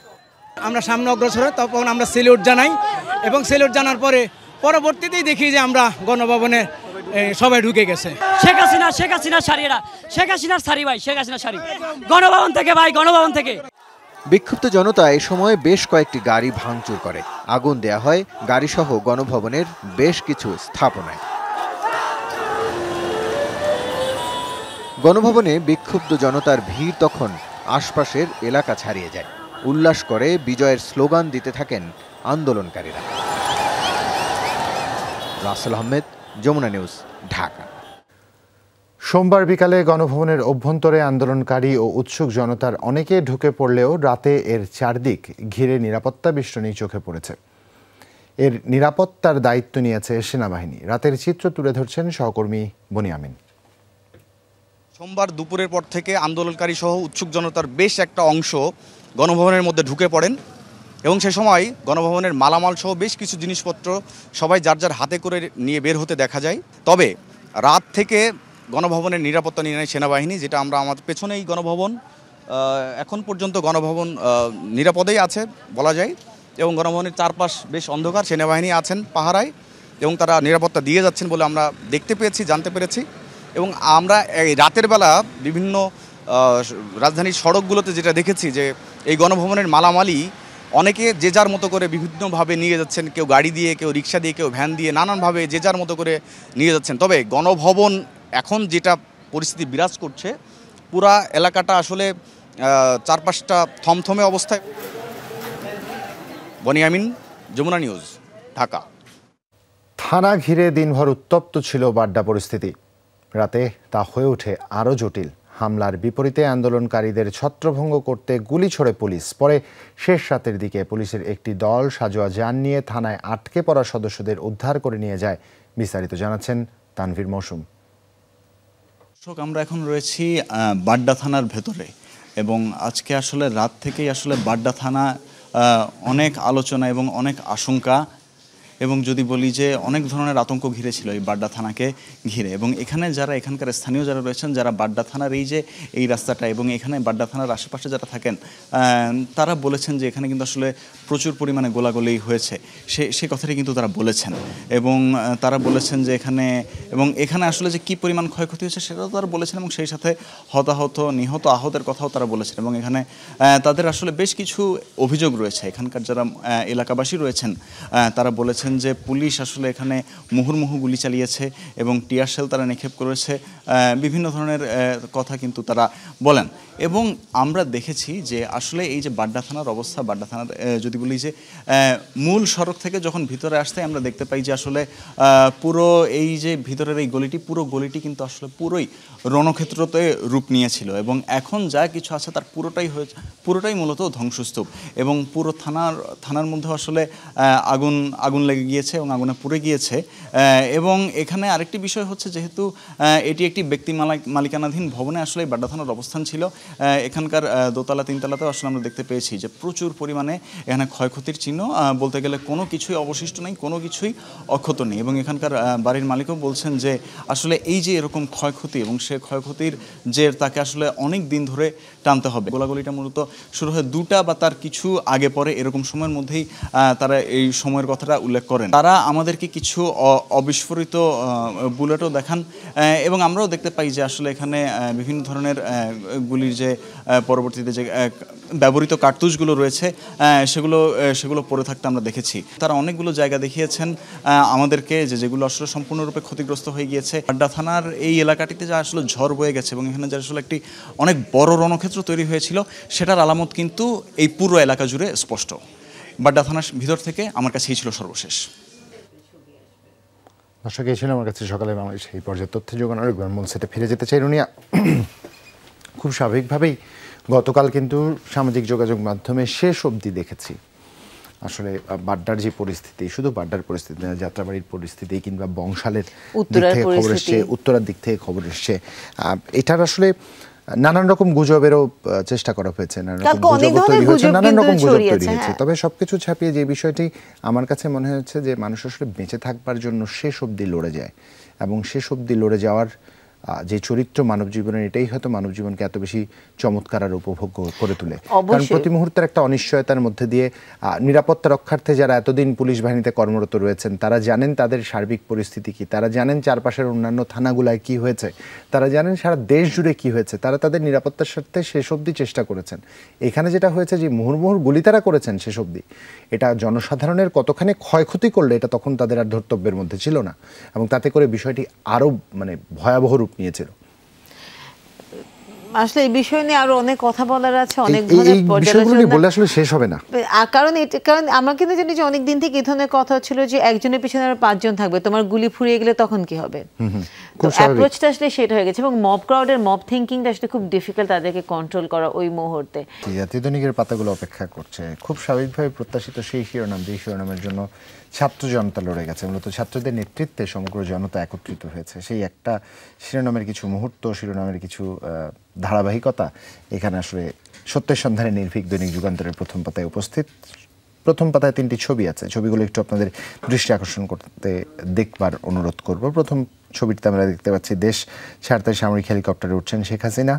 আমরা সামনে অগ্রসর হই, তখন আমরা সেলিউট জানাই এবং সেলিউট জানার পরে পরবর্তীতেই দেখি যে আমরা গণভবনে সবাই ঢুকে গেছে। শেখ হাসিনার শাড়িরা, শেখ হাসিনার শাড়ি ভাই, শেখ হাসিনার শাড়ি গণভবন থেকে ভাই, গণভবন থেকে। বিক্ষুব্ধ জনতা এ সময় বেশ কয়েকটি গাড়ি ভাঙচুর করে। আগুন দেয়া হয় গাড়িসহ গণভবনের বেশ কিছু স্থাপনায়। গণভবনে বিক্ষুব্ধ জনতার ভিড় তখন আশপাশের এলাকা ছাড়িয়ে যায়। উল্লাস করে বিজয়ের স্লোগান দিতে থাকেন আন্দোলনকারীরা। রাসেল আহমেদ, যমুনা নিউজ, ঢাকা। সোমবার বিকালে গণভবনের অভ্যন্তরে আন্দোলনকারী ও উৎসুক জনতার অনেকে ঢুকে পড়লেও রাতে এর চারদিক ঘিরে নিরাপত্তা বেষ্টনী চোখে পড়েছে। এর নিরাপত্তার দায়িত্ব নিয়েছে সেনাবাহিনী। রাতের চিত্র তুলে ধরছেন সহকর্মী বনিয়ামিন। সোমবার দুপুরের পর থেকে আন্দোলনকারী সহ উৎসুক জনতার বেশ একটা অংশ গণভবনের মধ্যে ঢুকে পড়েন এবং সে সময় গণভবনের মালামাল সহ বেশ কিছু জিনিসপত্র সবাই যার যার হাতে করে নিয়ে বের হতে দেখা যায়। তবে রাত থেকে গণভবনের নিরাপত্তা নিয়ে নেয় সেনাবাহিনী, যেটা আমরা আমাদের পেছনেই গণভবন। এখন পর্যন্ত গণভবন নিরাপদেই আছে বলা যায় এবং গণভবনের চারপাশ বেশ অন্ধকার। সেনাবাহিনী আছেন পাহারায় এবং তারা নিরাপত্তা দিয়ে যাচ্ছেন বলে আমরা দেখতে পেয়েছি, জানতে পেরেছি। এবং আমরা এই রাতের বেলা বিভিন্ন রাজধানীর সড়কগুলোতে যেটা দেখেছি যে এই গণভবনের মালামালই অনেকে যে যার মতো করে বিভিন্নভাবে নিয়ে যাচ্ছেন, কেউ গাড়ি দিয়ে, কেউ রিক্সা দিয়ে, কেউ ভ্যান দিয়ে, নানানভাবে যে যার মতো করে নিয়ে যাচ্ছেন। তবে গণভবন এখন যেটা পরিস্থিতি বিরাজ করছে, পুরা এলাকাটা আসলে চারপাশটা থমথমে অবস্থায়। বনিয়ামিন, যমুনা নিউজ, ঢাকা। থানা ঘিরে দিনভর উত্তপ্ত ছিল বাড্ডা পরিস্থিতি। রাতে তা হয়ে ওঠে আরও জটিল। হামলার বিপরীতে আন্দোলনকারীদের ছত্রভঙ্গ করতে গুলি ছোড়ে পুলিশ। পরে শেষ রাতের দিকে পুলিশের একটি দল সাজোয়া যান নিয়ে থানায় আটকে পড়া সদস্যদের উদ্ধার করে নিয়ে যায়। বিস্তারিত জানাচ্ছেন তানভীর মৌসুম। আমরা এখন রয়েছি বাড্ডা থানার ভেতরে এবং আজকে আসলে রাত থেকেই আসলে বাড্ডা থানা অনেক আলোচনা এবং অনেক আশঙ্কা এবং যদি বলি যে অনেক ধরনের আতঙ্ক ঘিরেছিল এই বাড্ডা থানাকে ঘিরে। এবং এখানে যারা এখানকার স্থানীয় যারা রয়েছেন, যারা বাড্ডা থানার এই রাস্তাটা এবং এখানে বাড্ডা থানার আশেপাশে যারা থাকেন, তারা বলেছেন যে এখানে কিন্তু আসলে প্রচুর পরিমাণে গোলাগুলি হয়েছে। সে কথাটি কিন্তু তারা বলেছেন এবং তারা বলেছেন যে এখানে আসলে যে কী পরিমাণ ক্ষয়ক্ষতি হয়েছে সেটাও তারা বলেছেন এবং সেই সাথে হতাহত, নিহত, আহতের কথাও তারা বলেছেন। এবং এখানে তাদের আসলে বেশ কিছু অভিযোগ রয়েছে। এখানকার যারা এলাকাবাসী রয়েছেন তারা বলেছেন যে পুলিশ আসলে এখানে মুহুর্মুহু গুলি চালিয়েছে এবং টিয়ার শেল তারা নিক্ষেপ করেছে, বিভিন্ন ধরনের কথা কিন্তু তারা বলেন। এবং আমরা দেখেছি যে আসলে এই যে বাড্ডা থানার অবস্থা, বাড্ডা থানার যদি বলি যে মূল সড়ক থেকে যখন ভিতরে আসতে আমরা দেখতে পাই যে আসলে পুরো এই যে ভিতরের এই গলিটি, পুরো গলিটি কিন্তু আসলে পুরোই রণক্ষেত্রতে রূপ নিয়েছিল এবং এখন যা কিছু আছে তার পুরোটাই মূলত ধ্বংসস্তূপ। এবং পুরো থানার মধ্যে আসলে আগুন লেগে গিয়েছে এবং আগুনে পুড়ে গিয়েছে। এবং এখানে আরেকটি বিষয় হচ্ছে, যেহেতু এটি একটি ব্যক্তি মালিকানাধীন ভবনে আসলে বাড্ডা থানার অবস্থান ছিল, এখানকার দোতলা তিনতলাতেও আসলে আমরা দেখতে পেয়েছি যে প্রচুর পরিমাণে এখানে ক্ষয়ক্ষতির চিহ্ন, বলতে গেলে কোনো কিছুই অবশিষ্ট নেই, কোনো কিছুই অক্ষত নেই। এবং এখানকার বাড়ির মালিকও বলছেন যে আসলে এই যে এরকম ক্ষয়ক্ষতি এবং সে ক্ষয়ক্ষতির জের তাকে আসলে অনেক দিন ধরে টানতে হবে। গোলাগুলিটা মূলত শুরু হয় 2টা বা তার কিছু আগে পরে এরকম সময়ের মধ্যেই তারা এই সময়ের কথাটা উল্লেখ করেন। তারা আমাদেরকে কিছু অবিস্ফোরিত বুলেটও দেখান এবং আমরাও দেখতে পাই যে আসলে এখানে বিভিন্ন ধরনের গুলির যে পরবর্তীতে যে ব্যবহৃত কার্তুজগুলো রয়েছে সেগুলো পড়ে থাকতে আমরা দেখেছি। তারা অনেকগুলো জায়গা দেখিয়েছেন আমাদেরকে যেগুলো আসলে সম্পূর্ণরূপে ক্ষতিগ্রস্ত হয়ে গিয়েছে। বাড্ডা থানার এই এলাকাটিতে যা আসলে ঝড় বয়ে গেছে এবং এখানে যে আসলে একটি অনেক বড় রণক্ষেত্র তৈরি হয়েছিল সেটার আলামত কিন্তু এই পুরো এলাকা জুড়ে স্পষ্ট। বাড্ডা থানার ভিতর থেকে আমার কাছে এই ছিল সর্বশেষ। দর্শক, এই ছিল আমার কাছে সকালে বাংলাদেশ এই পর্যায়ে তথ্য যোগানোর একবার মূল সেটে ফিরে যেতে চাই। রুনিয়া, খুব স্বাভাবিকভাবেই গতকাল কিন্তু সামাজিক যোগাযোগ মাধ্যমে শেষ অবধি দেখেছি আসলে বাড্ডার যে পরিস্থিতি, শুধু বাড্ডার পরিস্থিতি না, যাত্রাবাড়ির পরিস্থিতি কিংবা বংশালের দিক থেকে খবর এসছে, উত্তরার দিক থেকে খবর এসছে, এটার আসলে নানান রকম গুজবেরও চেষ্টা করা হয়েছে, নানান রকম গুজব তৈরি হয়েছে। তবে সবকিছু ছাপিয়ে যে বিষয়টি আমার কাছে মনে হয়েছে যে মানুষ আসলে বেঁচে থাকবার জন্য শেষ অবধি লড়ে যায় এবং শেষ অবধি লড়ে যাওয়ার যে চরিত্র মানব জীবনের, এটাই হয়তো মানব জীবনকে এত বেশি চমৎকার আর উপভোগ করে তোলে। কারণ প্রতি মুহূর্তের একটা অনিশ্চয়তার মধ্যে দিয়ে নিরাপত্তা রক্ষার্থে যারা এতদিন পুলিশ বাহিনীতে কর্মরত রয়েছেন তারা জানেন তাদের সার্বিক পরিস্থিতি কি, তারা জানেন চারপাশের অন্যান্য থানাগুলায় কি হয়েছে, তারা জানেন সারা দেশ জুড়ে কি হয়েছে, তারা তাদের নিরাপত্তার স্বার্থে শেষ অবধি চেষ্টা করেছেন। এখানে যেটা হয়েছে যে মুহুর্মুহুর গুলি তারা করেছেন শেষ অবধি, এটা জনসাধারণের কতখানি ক্ষয়ক্ষতি করলে এটা তখন তাদের আর ধর্তব্যের মধ্যে ছিল না এবং তাতে করে বিষয়টি আরও ভয়াবহ রূপ নিয়েছিল। আসলে এই বিষয় নিয়ে আরো অনেক কথা বলার আছে, অনেক ধরনের বিষয়গুলো বলে আসলে শেষ হবে না। কারণ আমরা কিন্তু জানি যে অনেক দিন থেকে এই ধরনের কথা ছিল যে একজনের পিছনে আর 5 জন থাকবে, তোমার গুলি ফুরিয়ে গেলে তখন কি হবে। তো অ্যাপ্রোচটা আসলে সেটা হয়ে গেছে এবং মব ক্রাউডের মব থিঙ্কিংটা আসলে খুব ডিফিকাল্ট তাদেরকে কন্ট্রোল করা ওই মুহূর্তে। জাতীয় দৈনিকের পাতাগুলো অপেক্ষা করছে খুব স্বাভাবিকভাবে প্রত্যাশিত সেই শিরোনাম, যেই শিরোনামের জন্য ছাত্র জনতা লড়ে গেছে, মূলত ছাত্রদের নেতৃত্বে সমগ্র জনতা একত্রিত হয়েছে। সেই একটা শিরোনামের কিছু মুহূর্ত, শিরোনামের কিছু ধারাবাহিকতা এখানে আসলে সত্যের সন্ধানে নির্ভীক দৈনিক যুগান্তরের প্রথম পাতায় উপস্থিত। প্রথম পাতায় 3টি ছবি আছে, ছবিগুলো একটু আপনাদের দৃষ্টি আকর্ষণ করতে দেখবার অনুরোধ করব। প্রথম ছবিটিতে আমরা দেখতে পাচ্ছি দেশ ছাড়তে সামরিক হেলিকপ্টারে উঠছেন শেখ হাসিনা,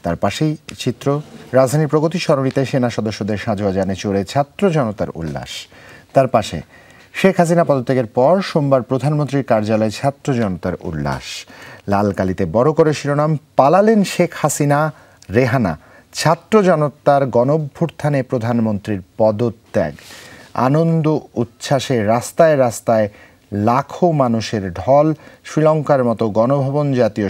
তার পাশেই চিত্র রাজধানীর প্রগতি সরণিতায় সেনা সদস্যদের সাজোয়া যানে চড়ে ছাত্র জনতার উল্লাস। তার পাশে শেখ হাসিনা পদত্যাগের পর সোমবার প্রধানমন্ত্রীর কার্যালয়ে ছাত্র জনতার উল্লাস। লাল কালিতে বড় করে শিরোনাম, পালালেন শেখ হাসিনা, রেহানা ছাত্র জনতার গণঅভ্যুত্থানে প্রধানমন্ত্রীর পদত্যাগ, আনন্দ উচ্ছ্বাসে রাস্তায় রাস্তায় লাখো মানুষের ঢল, শ্রীলঙ্কার মতো গণভবন, জাতীয়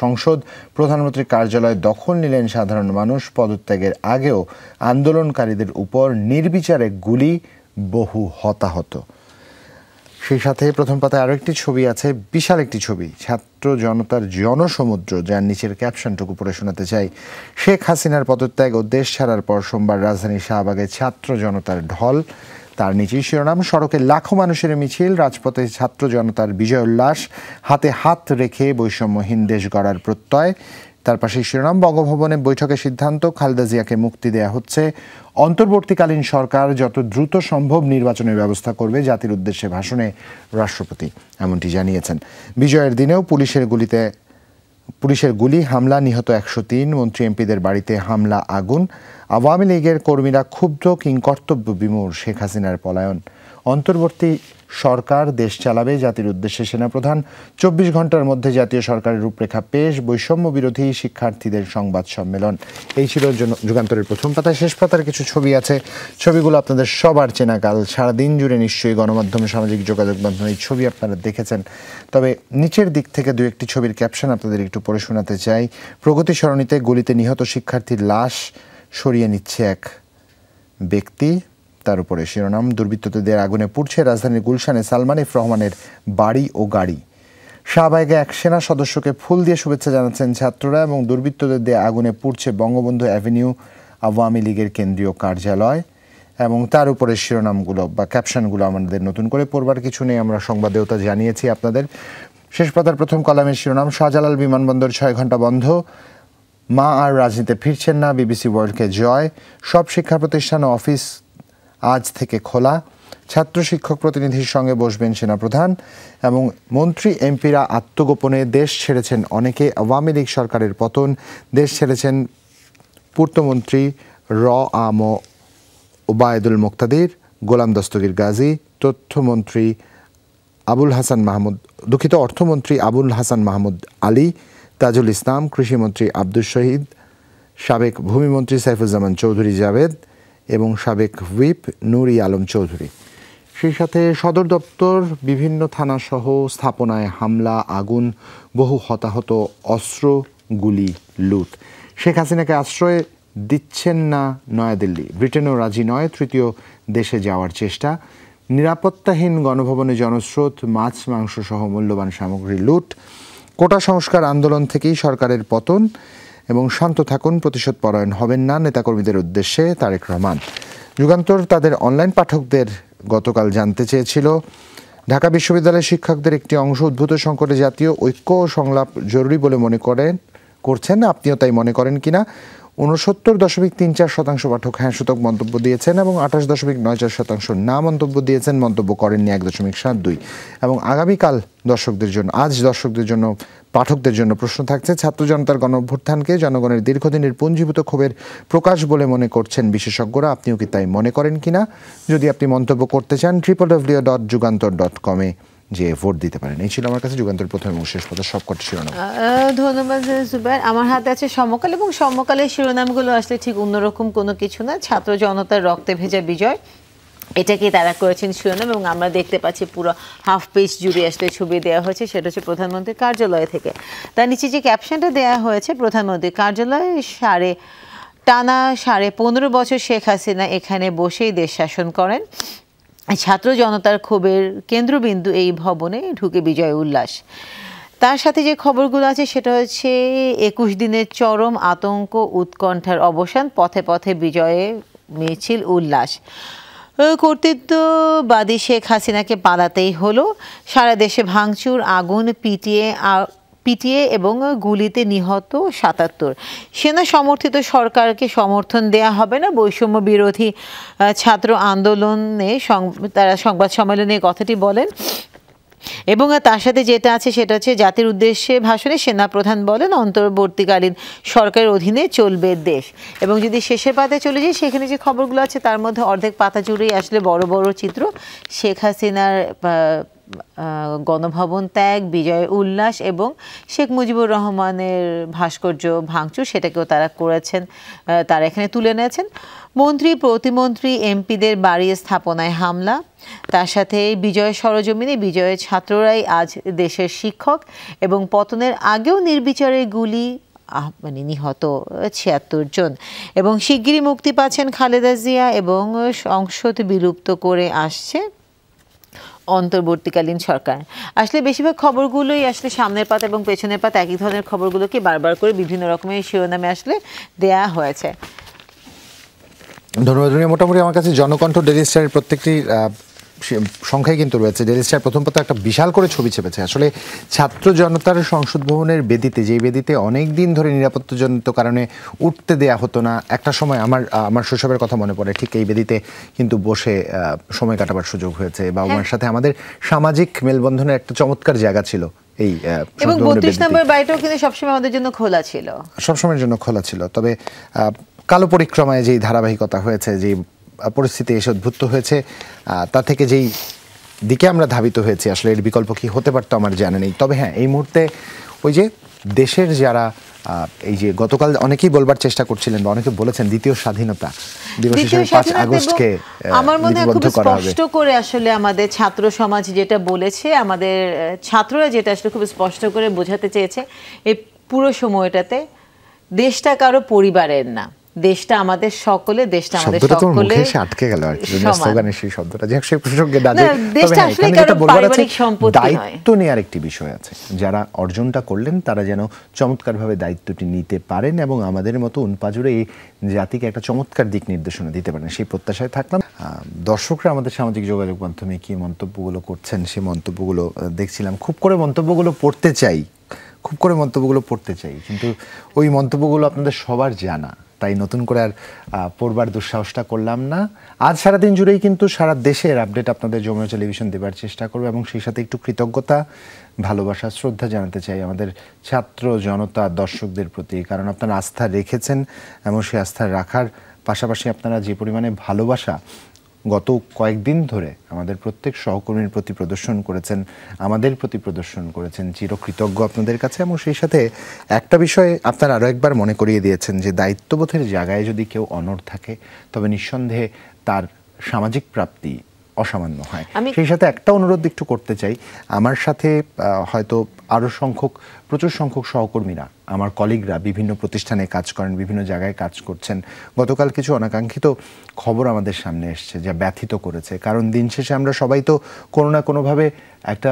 সংসদ, প্রধানমন্ত্রীর কার্যালয় দখল নিলেন সাধারণ মানুষ। পদত্যাগের আগেও আন্দোলনকারীদের উপর নির্বিচারে গুলি, বহু হতাহত। সেই সাথে প্রথম পাতায় আরও একটি ছবি আছে, বিশাল একটি ছবি, ছাত্র জনতার জনসমুদ্র, যার নিচের ক্যাপশনটুকু পড়ে শোনাতে চাই। শেখ হাসিনার পদত্যাগ ও দেশ ছাড়ার পর সোমবার রাজধানী শাহবাগে ছাত্র জনতার ঢল, তার নিচেই শিরোনাম, সড়কে লাখো মানুষের মিছিল, রাজপথে ছাত্র জনতার বিজয় উল্লাস, হাতে হাত রেখে বৈষম্যহীন দেশ গড়ার প্রত্যয়। তার পাশে শিরোনাম, বঙ্গভবনে বৈঠকের সিদ্ধান্ত, খালেদা জিয়াকে মুক্তি দেয়া হচ্ছে, অন্তর্বর্তীকালীন সরকার যত দ্রুত সম্ভব নির্বাচনের ব্যবস্থা করবে, জাতির উদ্দেশ্যে ভাষণে রাষ্ট্রপতি এমনটি জানিয়েছেন। বিজয়ের দিনেও পুলিশের গুলি, হামলা, নিহত 103, মন্ত্রী এমপিদের বাড়িতে হামলা, আগুন, আওয়ামী লীগের কর্মীরা ক্ষুব্ধ, কিংকর্তব্য বিমূঢ়, শেখ হাসিনার পলায়ন, অন্তর্বর্তী সরকার দেশ চালাবে, জাতির উদ্দেশ্যে সেনাপ্রধান, 24 ঘন্টার মধ্যে জাতীয় সরকারের রূপরেখা পেশ, বৈষম্য বিরোধী শিক্ষার্থীদের সংবাদ সম্মেলন। এই ছিল যুগান্তরের প্রথম পাতায়। শেষ পাতার কিছু ছবি আছে, ছবিগুলো আপনাদের সবার চেনা, কাল সারাদিন জুড়ে নিশ্চয়ই গণমাধ্যমে, সামাজিক যোগাযোগ মাধ্যমে এই ছবি আপনারা দেখেছেন। তবে নিচের দিক থেকে দু একটি ছবির ক্যাপশন আপনাদের একটু পড়ে শোনাতে চাই। প্রগতি সরণিতে গুলিতে নিহত শিক্ষার্থীর লাশ সরিয়ে নিচ্ছে এক ব্যক্তি, তার উপরে শিরোনাম, দুর্বৃত্তদের দেওয়ার আগুনে পুড়ছে রাজধানীর গুলশানে সালমান এফ রহমানের বাড়ি ও গাড়ি। শাহবাগে এক সেনা সদস্যকে ফুল দিয়ে শুভেচ্ছা জানাচ্ছেন ছাত্ররা, এবং দুর্বৃত্তদের দেওয়া আগুনে পুড়ছে বঙ্গবন্ধু অ্যাভিনিউ আওয়ামী লীগের কেন্দ্রীয় কার্যালয়। এবং তার উপরে শিরোনামগুলো বা ক্যাপশনগুলো আমাদের নতুন করে পড়বার কিছু নেই, আমরা সংবাদেও তা জানিয়েছি আপনাদের। শেষ পাতার প্রথম কলামের শিরোনাম, শাহজালাল বিমানবন্দর 6 ঘন্টা বন্ধ, মা আর রাজনীতিতে ফিরছেন না, বিবিসি ওয়ার্ল্ডকে জয়, সব শিক্ষা প্রতিষ্ঠান ও অফিস আজ থেকে খোলা, ছাত্র শিক্ষক প্রতিনিধির সঙ্গে বসবেন সেনাপ্রধান, এবং মন্ত্রী এমপিরা আত্মগোপনে দেশ ছেড়েছেন অনেকে, আওয়ামী লীগ সরকারের পতন, দেশ ছেড়েছেন পূর্তমন্ত্রী আম ওবায়দুল মুক্তাদির, গোলাম দস্তগীর গাজী, অর্থমন্ত্রী আবুল হাসান মাহমুদ আলী, তাজুল ইসলাম, কৃষিমন্ত্রী আব্দুল শহীদ, সাবেক ভূমিমন্ত্রী সাইফুজ্জামান চৌধুরী জাভেদ এবং সাবেক হুইপ নুরি আলম চৌধুরী। সেই সাথে সদর দপ্তর, বিভিন্ন থানাসহ স্থাপনায় হামলা, আগুন, বহু হতাহত, অস্ত্র, গুলি, লুট। শেখ হাসিনাকে আশ্রয় দিচ্ছেন না নয়াদিল্লি, ব্রিটেনও রাজি নয়, তৃতীয় দেশে যাওয়ার চেষ্টা, নিরাপত্তাহীন গণভবনে জনস্রোত, মাছ মাংস সহ মূল্যবান সামগ্রী লুট, কোটা সংস্কার আন্দোলন থেকেই সরকারের পতন, এবং শান্ত থাকুন, প্রতিশোধ পরায়ণ হবেন না, নেতাকর্মীদের উদ্দেশ্যে তারেক রহমান। যুগান্তর তাদের অনলাইন পাঠকদের গতকাল জানতে চেয়েছিল, ঢাকা বিশ্ববিদ্যালয়ের শিক্ষকদের একটি অংশ উদ্ভূত সংকটে জাতীয় ঐক্য ও সংলাপ জরুরি বলে মনে করছেন, আপনিও তাই মনে করেন কিনা। 69.34% পাঠক হ্যাঁ সূচক মন্তব্য দিয়েছেন, এবং 28.94% না মন্তব্য দিয়েছেন, মন্তব্য করেননি 1.72। এবং আগামীকাল দর্শকদের জন্য পাঠকদের জন্য প্রশ্ন থাকছে, ছাত্র জনতার গণঅভ্যুত্থানকে জনগণের দীর্ঘদিনের পুঞ্জীভূত ক্ষোভের প্রকাশ বলে মনে করছেন বিশেষজ্ঞরা, আপনিও কি তাই মনে করেন কিনা? যদি আপনি মন্তব্য করতে চান www.jugantor.com যে ভোট দিতে পারেন। এই ছিল আমার কাছে যুগান্তর প্রথম এবং শেষ পথে সবকটি শিরোনাম। ধন্যবাদ জুবাইর। আমার হাতে আছে সমকাল, এবং সমকালের শিরোনামগুলো আসলে ঠিক অন্যরকম কোনো কিছু না, ছাত্র জনতার রক্তে ভেজা বিজয়, এটাকে তারা করেছেন শিরোনাম। এবং আমরা দেখতে পাচ্ছি পুরো হাফ পেজ জুড়ে আসলে ছবি দেওয়া হয়েছে, সেটা হচ্ছে প্রধানমন্ত্রীর কার্যালয় থেকে। তার নিচে যে ক্যাপশনটা দেওয়া হয়েছে, প্রধানমন্ত্রীর কার্যালয়ে টানা 15.5 বছর শেখ হাসিনা এখানে বসেই দেশ শাসন করেন, ছাত্র জনতার ক্ষোভের কেন্দ্রবিন্দু এই ভবনে ঢুকে বিজয় উল্লাস। তার সাথে যে খবরগুলো আছে সেটা হচ্ছে 21 দিনের চরম আতঙ্ক উৎকণ্ঠার অবসান, পথে পথে বিজয়ে মিছিল উল্লাস, কর্তৃত্ববাদী শেখ হাসিনাকে পালাতেই হলো, সারা দেশে ভাঙচুর, আগুন, পিটিয়ে এবং গুলিতে নিহত 77, সেনা সমর্থিত সরকারকে সমর্থন দেয়া হবে না, বৈষম্য বিরোধী ছাত্র আন্দোলনে তারা সংবাদ সম্মেলনে কথাটি বলেন। এবং তার সাথে যেটা আছে সেটা হচ্ছে জাতির উদ্দেশ্যে ভাষণে সেনাপ্রধান বলেন, অন্তর্বর্তীকালীন সরকারের অধীনে চলবে দেশ। এবং যদি শেষের পাতায় চলে যাই, সেখানে যে খবরগুলো আছে তার মধ্যে অর্ধেক পাতা জুড়েই আসলে বড় বড় চিত্র, শেখ হাসিনার গণভবন ত্যাগ, বিজয় উল্লাস এবং শেখ মুজিবুর রহমানের ভাস্কর্য ভাঙচুর সেটাকেও তারা করেছেন, তারা এখানে তুলে এনেছেন। মন্ত্রী, প্রতিমন্ত্রী, এমপিদের বাড়ি স্থাপনায় হামলা, তার সাথে বিজয় সরজমিনে বিজয়ের ছাত্ররাই আজ দেশের শিক্ষক এবং পতনের আগেও নির্বিচারে গুলি নিহত ৭৬ জন এবং শিগগিরই মুক্তি পাচ্ছেন খালেদা জিয়া এবং সংসদ বিলুপ্ত করে আসছে অন্তর্বর্তীকালীন সরকার। আসলে বেশিরভাগ খবরগুলোই আসলে সামনের পাতা এবং পেছনের পাতা একই ধরনের খবরগুলোকে বারবার করে বিভিন্ন রকমের শিরোনামে আসলে দেয়া হয়েছে। ধন্যবাদ। মোটামুটি আমার কাছে জনকণ্ঠ ডেইলি স্টারের প্রত্যেকটি সংখ্যাই কিন্তু রয়েছে। ডেইলি স্টার প্রথম পাতা একটা বিশাল করে ছবি চেপেছে। আসলে ছাত্র জনতার সংসদ ভবনের বেদিতে, যেই বেদিতে অনেক দিন ধরে নিরাপত্তাজনিত কারণে উঠতে দেয়া হতো না, একটা সময় আমার শৈশবের কথা মনে পড়ে, ঠিক এই বেদিতে কিন্তু বসে সময় কাটাবার সুযোগ হয়েছে। বাবা মার সাথে আমাদের সামাজিক মেলবন্ধনের একটা চমৎকার জায়গা ছিল এই, এবং ৩২ নম্বর বাড়িটাও কিন্তু সবসময় আমাদের জন্য খোলা ছিল, সবসময়ের জন্য খোলা ছিল। তবে কালো পরিক্রমায় যেই ধারাবাহিকতা হয়েছে, যে পরিস্থিতি এসে উদ্ভূত হয়েছে, তা থেকে যেই দিকে আমরা ধাবিত হয়েছি, আসলে এর বিকল্প কি হতে পারতো আমার জানা নেই। তবে হ্যাঁ, এই মুহূর্তে ওই যে দেশের যারা এই যে গতকাল অনেকেই বলবার চেষ্টা করছিলেন বা অনেকে বলেছেন দ্বিতীয় স্বাধীনতা দিবস হিসেবে ৫ আগস্টকে আমার মনে হয় খুব স্পষ্ট করে আসলে আমাদের ছাত্র সমাজ যেটা বলেছে, আমাদের ছাত্ররা যেটা আসলে খুব স্পষ্ট করে বোঝাতে চেয়েছে এই পুরো সময়টাতে, দেশটা কারো পরিবারের না, দেশটা আমাদের সকলে, দেশটা আমাদের সকলে। আটকে গেল আর কি স্লোগানের সেই শব্দটা, যে সেই প্রসঙ্গে না যায়। তবে এখানে যেটা বলবার আছে, দায়িত্ব নেওয়ার একটি বিষয় আছে। যারা অর্জনটা করলেন তারা যেন চমৎকারভাবে দায়িত্বটি নিতে পারেন এবং আমাদের মতো উনপাজুরে এই জাতিকে একটা চমৎকার দিক নির্দেশনা দিতে পারেন, সেই প্রত্যাশায় থাকলাম। দর্শকরা আমাদের সামাজিক যোগাযোগ মাধ্যমে কি মন্তব্যগুলো করছেন, সেই মন্তব্যগুলো দেখছিলাম। খুব করে মন্তব্যগুলো পড়তে চাই, কিন্তু ওই মন্তব্যগুলো আপনাদের সবার জানা, তাই নতুন করে আর পড়বার দুঃসাহসটা করলাম না। আজ সারাদিন জুড়েই কিন্তু সারা দেশের আপডেট আপনাদের যমুনা টেলিভিশন দেবার চেষ্টা করবে এবং সেই সাথে একটু কৃতজ্ঞতা, ভালোবাসা, শ্রদ্ধা জানাতে চাই আমাদের ছাত্র জনতা দর্শকদের প্রতি, কারণ আপনারা আস্থা রেখেছেন এবং সেই আস্থা রাখার পাশাপাশি আপনারা যে পরিমাণে ভালোবাসা গত কয়েকদিন ধরে আমাদের প্রত্যেক সহকর্মীর প্রতি প্রদর্শন করেছেন, আমাদের প্রতি প্রদর্শন করেছেন, চিরকৃতজ্ঞ আপনাদের কাছে। এবং সেই সাথে একটা বিষয়ে আপনারা আরও একবার মনে করিয়ে দিয়েছেন যে দায়িত্ববোধের জায়গায় যদি কেউ অনড় থাকে তবে নিঃসন্দেহে তার সামাজিক প্রাপ্তি অসামান্য হয়। সেই সাথে একটা অনুরোধ একটু করতে চাই, আমার সাথে হয়তো আরও প্রচুর সংখ্যক সহকর্মীরা, আমার কলিগরা বিভিন্ন প্রতিষ্ঠানে কাজ করেন, বিভিন্ন জায়গায় কাজ করছেন। গতকাল কিছু অনাকাঙ্ক্ষিত খবর আমাদের সামনে এসছে যা ব্যথিত করেছে, কারণ দিন শেষে আমরা সবাই তো কোনো না কোনোভাবে একটা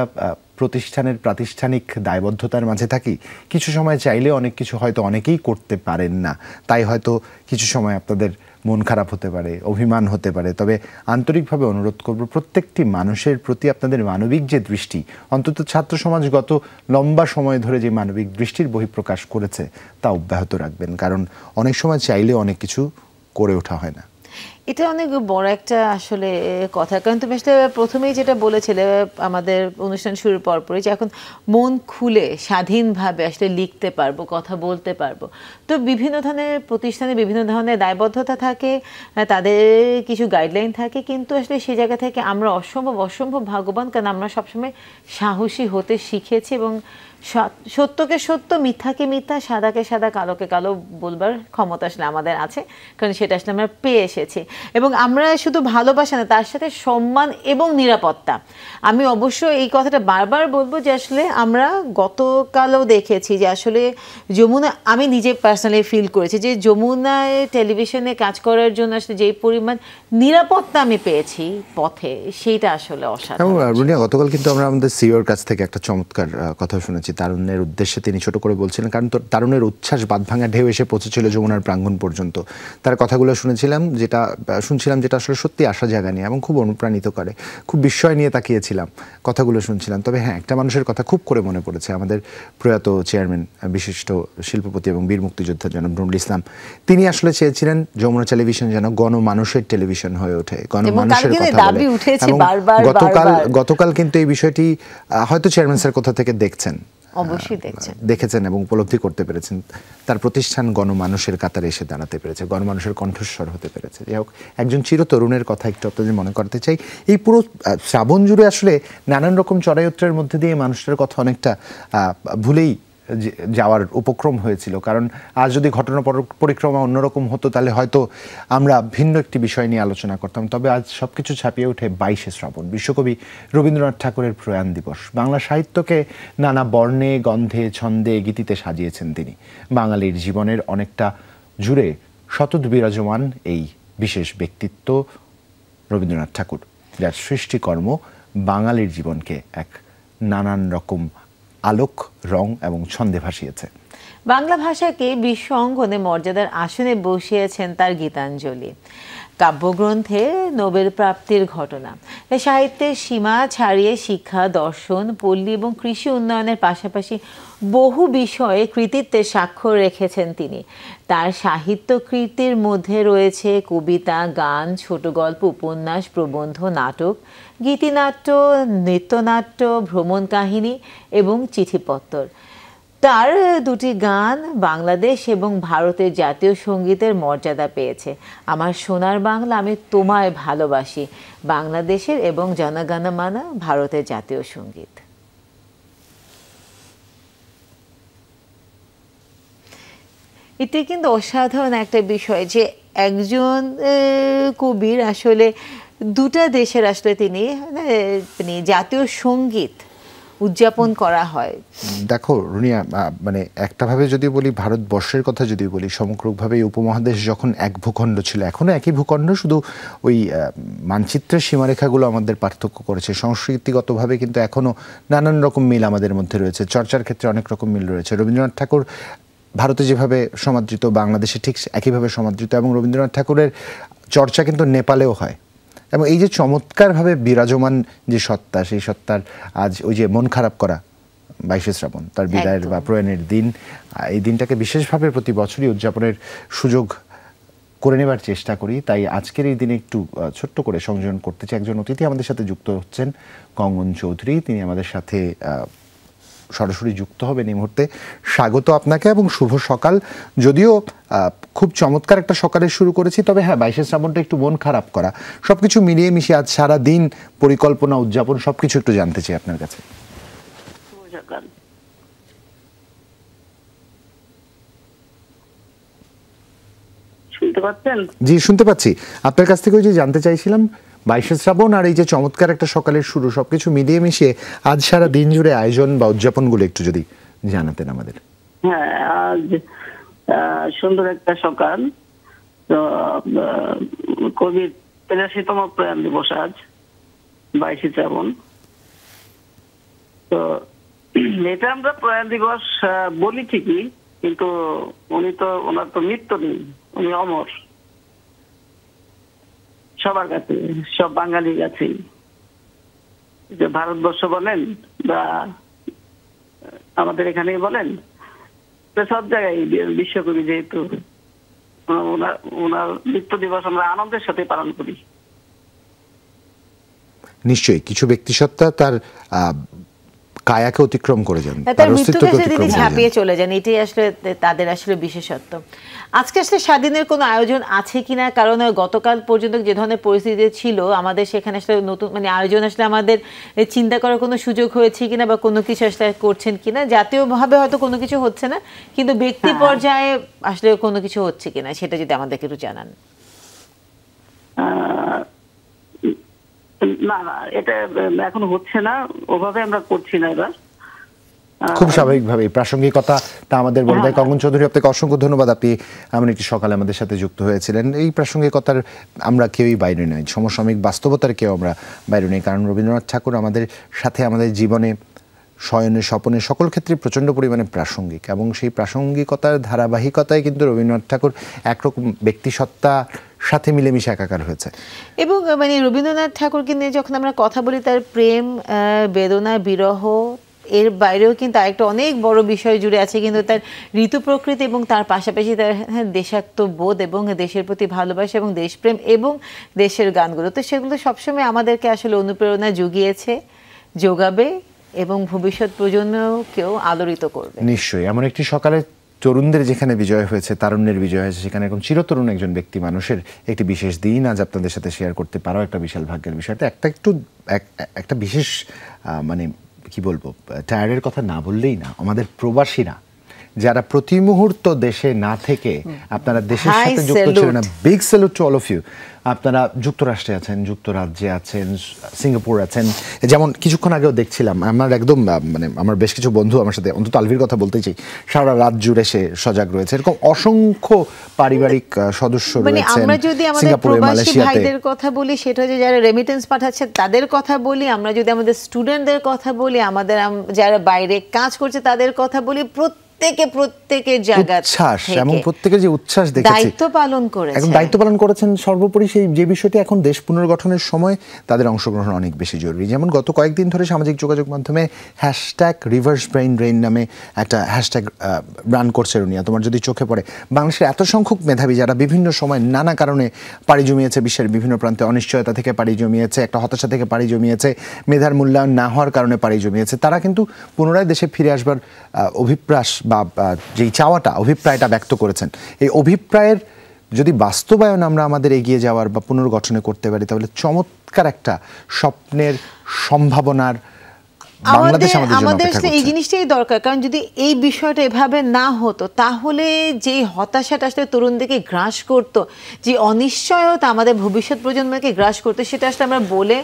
প্রতিষ্ঠানের প্রাতিষ্ঠানিক দায়বদ্ধতার মাঝে থাকি। কিছু সময় চাইলে অনেক কিছু হয়তো অনেকেই করতে পারেন না, তাই হয়তো কিছু সময় আপনাদের মন খারাপ হতে পারে, অভিমান হতে পারে। তবে আন্তরিকভাবে অনুরোধ করব প্রত্যেকটি মানুষের প্রতি আপনাদের মানবিক যে দৃষ্টি, অন্তত ছাত্র সমাজ গত লম্বা সময় ধরে যে মানবিক দৃষ্টির বহিঃপ্রকাশ করেছে তা অব্যাহত রাখবেন, কারণ অনেক সময় চাইলে অনেক কিছু করে ওঠা হয় না। এটা অনেক বড় একটা আসলে কথা, কারণ তুমি আসলে প্রথমেই যেটা বলেছিলে আমাদের অনুষ্ঠান শুরুর পরপরই, যে এখন মন খুলে স্বাধীনভাবে আসলে লিখতে পারবো, কথা বলতে পারবো। তো বিভিন্ন ধরনের প্রতিষ্ঠানে বিভিন্ন ধরনের দায়বদ্ধতা থাকে, তাদের কিছু গাইডলাইন থাকে, কিন্তু আসলে সেই জায়গা থেকে আমরা অসম্ভব ভাগ্যবান, কারণ আমরা সবসময় সাহসী হতে শিখেছি এবং সত্যকে সত্য, মিথ্যাকে মিথ্যা, সাদাকে সাদা, কালোকে কালো বলবার ক্ষমতা আসলে আমাদের আছে, কারণ সেটা আসলে আমরা পেয়ে এসেছি। এবং আমরা শুধু ভালোবাসা না, তার সাথে সম্মান এবং নিরাপত্তা। আমি অবশ্য এই কথাটা বারবার বলবো যে আসলে আমরা গতকালও দেখেছি যে আসলে যমুনা, আমি নিজে পার্সোনালি ফিল করেছি যে যমুনায় টেলিভিশনে কাজ করার জন্য আসলে যেই পরিমাণ নিরাপত্তা আমি পেয়েছি পথে, সেইটা আসলে অসাধারণ। রুনিয়া, গতকাল কিন্তু আমরা আমাদের সিওর কাছ থেকে একটা চমৎকার কথা শুনেছি তারুণ্যের উদ্দেশ্যে। তিনি ছোট করে বলছিলেন, কারণ তারুণ্যের উচ্ছ্বাস বাঁধভাঙা ঢেউ এসে পৌঁছেছিল যমুনার প্রাঙ্গণ পর্যন্ত। তার কথাগুলো শুনছিলাম যেটা আসলে সত্যি আশা জাগানি এবং খুব অনুপ্রাণিত করে, খুব বিস্ময় নিয়ে তাকিয়েছিলাম, কথাগুলো শুনছিলাম। তবে হ্যাঁ, একটা মানুষের কথা খুব করে মনে পড়েছে, আমাদের প্রয়াত চেয়ারম্যান, বিশিষ্ট শিল্পপতি এবং বীর মুক্তিযোদ্ধা জনাব নুরুল ইসলাম। তিনি আসলে চেয়েছিলেন যমুনা টেলিভিশন যেন গণমানুষের টেলিভিশন হয়ে ওঠে, গণমানুষের কথা বলে। গতকাল কিন্তু এই বিষয়টি হয়তো চেয়ারম্যান স্যার কোথা থেকে দেখছেন, অবশ্যই দেখেছেন এবং উপলব্ধি করতে পেরেছেন। তার প্রতিষ্ঠান গণমানুষের কাতারে এসে দাঁড়াতে পেরেছে, গণমানুষের কণ্ঠস্বর হতে পেরেছে। যাই হোক, একজন চিরতরুণের কথা একটু আপনাদের মনে করতে চাই। এই পুরো শ্রাবণ জুড়ে আসলে নানান রকম চড়াই উত্তরের মধ্যে দিয়ে মানুষটার কথা অনেকটা ভুলেই যাওয়ার উপক্রম হয়েছিল। কারণ আজ যদি ঘটনা পরিক্রমা অন্যরকম হতো তাহলে হয়তো আমরা ভিন্ন একটি বিষয় নিয়ে আলোচনা করতাম। তবে আজ সবকিছু ছাপিয়ে ওঠে 22শে শ্রাবণ, বিশ্বকবি রবীন্দ্রনাথ ঠাকুরের প্রয়াণ দিবস। বাংলা সাহিত্যকে নানা বর্ণে, গন্ধে, ছন্দে, গীতিতে সাজিয়েছেন তিনি। বাঙালির জীবনের অনেকটা জুড়ে সতত বিরাজমান এই বিশেষ ব্যক্তিত্ব রবীন্দ্রনাথ ঠাকুর, যার সৃষ্টিকর্ম বাঙালির জীবনকে এক নানান রকম আলোক, রং এবং ছন্দে ভাসিয়েছে। বাংলা ভাষাকে বিশ্ব অঙ্গনে মর্যাদার আসনে বসিয়েছেন তার গীতাঞ্জলি কাব্যগ্রন্থে নোবেল প্রাপ্তির ঘটনা। সাহিত্যের সীমা ছাড়িয়ে শিক্ষা, দর্শন, পল্লী এবং কৃষি উন্নয়নের পাশাপাশি বহু বিষয়ে কৃতিত্বের স্বাক্ষর রেখেছেন তিনি। তার সাহিত্য কৃতির মধ্যে রয়েছে কবিতা, গান, ছোট গল্প, উপন্যাস, প্রবন্ধ, নাটক, গীতিনাট্য, নৃত্যনাট্য, ভ্রমণ কাহিনী এবং চিঠিপত্তর। তার দুটি গান বাংলাদেশ এবং ভারতের জাতীয় সঙ্গীতের মর্যাদা পেয়েছে। আমার সোনার বাংলা আমি তোমায় ভালোবাসি বাংলাদেশের এবং জনগণমন ভারতের জাতীয় সঙ্গীত। এটি কিন্তু অসাধারণ একটা বিষয় যে একজন কবির আসলে দুটা দেশের আসলে তিনি জাতীয় সঙ্গীত উদযাপন করা হয়। দেখো রুনিয়া, মানে একটাভাবে যদি বলি, ভারতবর্ষের কথা যদি বলি, সমগ্রভাবে উপমহাদেশ যখন এক ভূখণ্ড ছিল, এখনও একই ভূখণ্ড, শুধু ওই মানচিত্রের সীমারেখাগুলো আমাদের পার্থক্য করেছে। সংস্কৃতিগতভাবে কিন্তু এখনও নানান রকম মিল আমাদের মধ্যে রয়েছে, চর্চার ক্ষেত্রে অনেক রকম মিল রয়েছে। রবীন্দ্রনাথ ঠাকুর ভারতে যেভাবে সমাদৃত, বাংলাদেশে ঠিক একইভাবে সমাদৃত, এবং রবীন্দ্রনাথ ঠাকুরের চর্চা কিন্তু নেপালেও হয়। এবং এই যে চমৎকারভাবে বিরাজমান যে সত্তা, সেই সত্তার আজ ওই যে মন খারাপ করা 22শে শ্রাবণ, তার বিদায়ের বা প্রয়াণের দিন, এই দিনটাকে বিশেষভাবে প্রতি বছরই উদযাপনের সুযোগ করে নেবার চেষ্টা করি। তাই আজকের এই দিনে একটু ছোট্ট করে সংযোজন করতে চাই। একজন অতিথি আমাদের সাথে যুক্ত হচ্ছেন, কঙ্গন চৌধুরী। তিনি আমাদের সাথে সরাসরি যুক্ত হবেন এই মুহূর্তে। স্বাগত আপনাকে এবং শুভ সকাল। যদিও খুব চমৎকার একটা সকালে শুরু করেছি, তবে হ্যাঁ, 22শে শ্রাবণটা একটু মন খারাপ করা, সবকিছু মিলিয়ে মিশিয়ে আজ সারা দিন পরিকল্পনা, উদযাপন সবকিছু একটু জানতে চাই আপনার কাছে। শুনতে পাচ্ছেন? জি, শুনতে পাচ্ছি। আপনার কাছ থেকে ওই যে জানতে চাইছিলাম, 22শে শ্রাবণ আর এই যে চমৎকার একটা সকালের শুরু, সবকিছু মিলিয়ে মিশিয়ে আজ সারা দিন জুড়ে আয়োজন বা উদযাপনগুলো একটু যদি জানাতেন আমাদের। হ্যাঁ, আজ সুন্দর একটা সকাল। তো কবির ৮৩তম প্রয়াণ দিবস আজ 22শে শ্রাবণ। তো এটা আমরা প্রয়াণ দিবস বলি ঠিকই, কিন্তু ওনার তো মৃত্যু নেই, উনি অমর সবার কাছে, সব বাঙালির কাছেই। যে ভারতবর্ষ বলেন বা আমাদের এখানেই বলেন, সব জায়গায় বিশ্বকবি যেহেতু, ওনার মৃত্যু দিবস আমরা আনন্দের সাথে পালন করি। নিশ্চয়ই কিছু ব্যক্তিসত্তা তার কায়াকে অতিক্রম করে যান, তার মৃত্যুকে তিনি ঝাঁপিয়ে চলে যান, এটাই আসলে তাদের আসলে বিশেষত্ব। আজকে আসলে স্বাধীনের কোনো আয়োজন আছে কিনা, কারণ গতকাল পর্যন্ত যে ধরনের পরিস্থিতি ছিল আমাদের, সেখানে আসলে নতুন আয়োজন আসলে আমাদের চিন্তা করার কোনো সুযোগ হয়েছে কিনা বা কোনো কিছু আসলে করছেন কিনা। জাতীয়ভাবে হয়তো কোনো কিছু হচ্ছে না, কিন্তু ব্যক্তি পর্যায়ে আসলে কোনো কিছু হচ্ছে কিনা সেটা যদি আমাদেরকে একটু জানান। না না, এটা এখন হচ্ছে না, ওভাবে আমরা করছি না এবার। খুব স্বাভাবিকভাবে প্রাসঙ্গিকতা তা আমাদের বলে দেয়। কঙ্গন চৌধুরী, আপনাকে অসংখ্য ধন্যবাদ। আপনি এমন একটি সকালে আমাদের সাথে যুক্ত হয়েছিলেন। এই প্রাসঙ্গিকতার আমরা কেউই বাইরে নই, সমসাময়িক বাস্তবতার কেউ আমরা বাইরে নেই, কারণ রবীন্দ্রনাথ ঠাকুর আমাদের সাথে, আমাদের জীবনে, শয়নে, স্বপনে, সকল ক্ষেত্রে প্রচণ্ড পরিমাণে প্রাসঙ্গিক, এবং সেই প্রাসঙ্গিকতার ধারাবাহিকতায় কিন্তু রবীন্দ্রনাথ ঠাকুর একরকম ব্যক্তিসত্তা সাথে মিলেমিশে একাকার হয়েছে। এবং রবীন্দ্রনাথ ঠাকুরকে নিয়ে যখন আমরা কথা বলি, তার প্রেম, বেদনা, বিরহ, এর বাইরেও কিন্তু আরেকটা অনেক বড় বিষয় জুড়ে আছে, কিন্তু তার ঋতু প্রকৃতি এবং তার পাশাপাশি তার দেশাত্মবোধ এবং দেশের প্রতি ভালোবাসা এবং দেশপ্রেম এবং দেশের গানগুলো। তো সেগুলো সবসময় আমাদেরকে আসলে অনুপ্রেরণা জুগিয়েছে, যোগাবে এবং ভবিষ্যৎ প্রজন্মকেও আলোড়িত করবে। নিশ্চয়ই এমন একটি সকালে তরুণদের যেখানে বিজয় হয়েছে, তারুণ্যের বিজয় হয়েছে, সেখানে এখন চিরতরুণ একজন ব্যক্তি মানুষের একটি বিশেষ দিন আজ আপনাদের সাথে শেয়ার করতে পারাও একটা বিশাল ভাগ্যের বিষয়। একটা বিশেষ মানে কি বলবো, টায়ারের কথা না বললেই না, আমাদের প্রবাসীরা যারা প্রতি মুহূর্ত দেশে না থেকে আপনারা দেশের সাথে যুক্ত ছিলেন, big salute to all of you. আপনারা যুক্তরাষ্ট্রে আছেন, যুক্তরাজ্যে আছেন, সিঙ্গাপুর আছেন, যেমন কিছুক্ষণ আগেও দেখছিলাম আমার একদম মানে আমার বেশ কিছু বন্ধু আমার সাথে, অন্তত আলভির কথা বলতেই চাই, সারা রাত জুড়ে সে সজাগ রয়েছে। এরকম অসংখ্য পারিবারিক সদস্য রয়েছেন। আমরা যদি আমাদের প্রবাসী ভাইদের কথা বলি, সেটা হচ্ছে যারা রেমিটেন্স পাঠাচ্ছে তাদের কথা বলি, আমরা যদি আমাদের স্টুডেন্টদের কথা বলি, আমাদের যারা বাইরে কাজ করছে তাদের কথা বলি, প্রত্যেকের জায়গা উচ্ছ্বাস এবং প্রত্যেকের যে উচ্ছ্বাস দেখেছি, দায়িত্ব পালন করেছে, এখন দায়িত্ব পালন করেছেন। সর্বোপরি সেই যে বিষয়টি এখন দেশ পুনর্গঠনের সময় তাদের অংশগ্রহণ অনেক বেশি জরুরি। যেমন গত কয়েকদিন ধরে সামাজিক যোগাযোগ মাধ্যমে রিভার্স ব্রেইন ড্রেইন নামে একটা হ্যাশট্যাগ রান করছে রুনিয়া, তোমার যদি চোখে পড়ে। বাংলাদেশের এত সংখ্যক মেধাবী যারা বিভিন্ন সময় নানা কারণে পাড়ি জমিয়েছে, বিশ্বের বিভিন্ন প্রান্তে অনিশ্চয়তা থেকে পাড়ি জমিয়েছে, একটা হতাশা থেকে পাড়ি জমিয়েছে, মেধার মূল্যায়ন না হওয়ার কারণে পাড়ি জমিয়েছে, তারা কিন্তু পুনরায় দেশে ফিরে আসবার অভিপ্রাস বা যেই চাওয়াটা, অভিপ্রায়টা ব্যক্ত করেছেন। এই অভিপ্রায়ের যদি বাস্তবায়ন আমরা আমাদের এগিয়ে যাওয়ার বা পুনর্গঠনে করতে পারি, তাহলে চমৎকার একটা স্বপ্নের সম্ভাবনার আমাদের এই জিনিসটাই দরকার। কারণ যদি এই বিষয়টা এভাবে না হতো, তাহলে যে হতাশাটা আসলে তরুণদেরকে গ্রাস করতো, যে অনিশ্চয়তা আমাদের ভবিষ্যৎ প্রজন্মকে গ্রাস করতো, সেটা আসলে আমরা বলে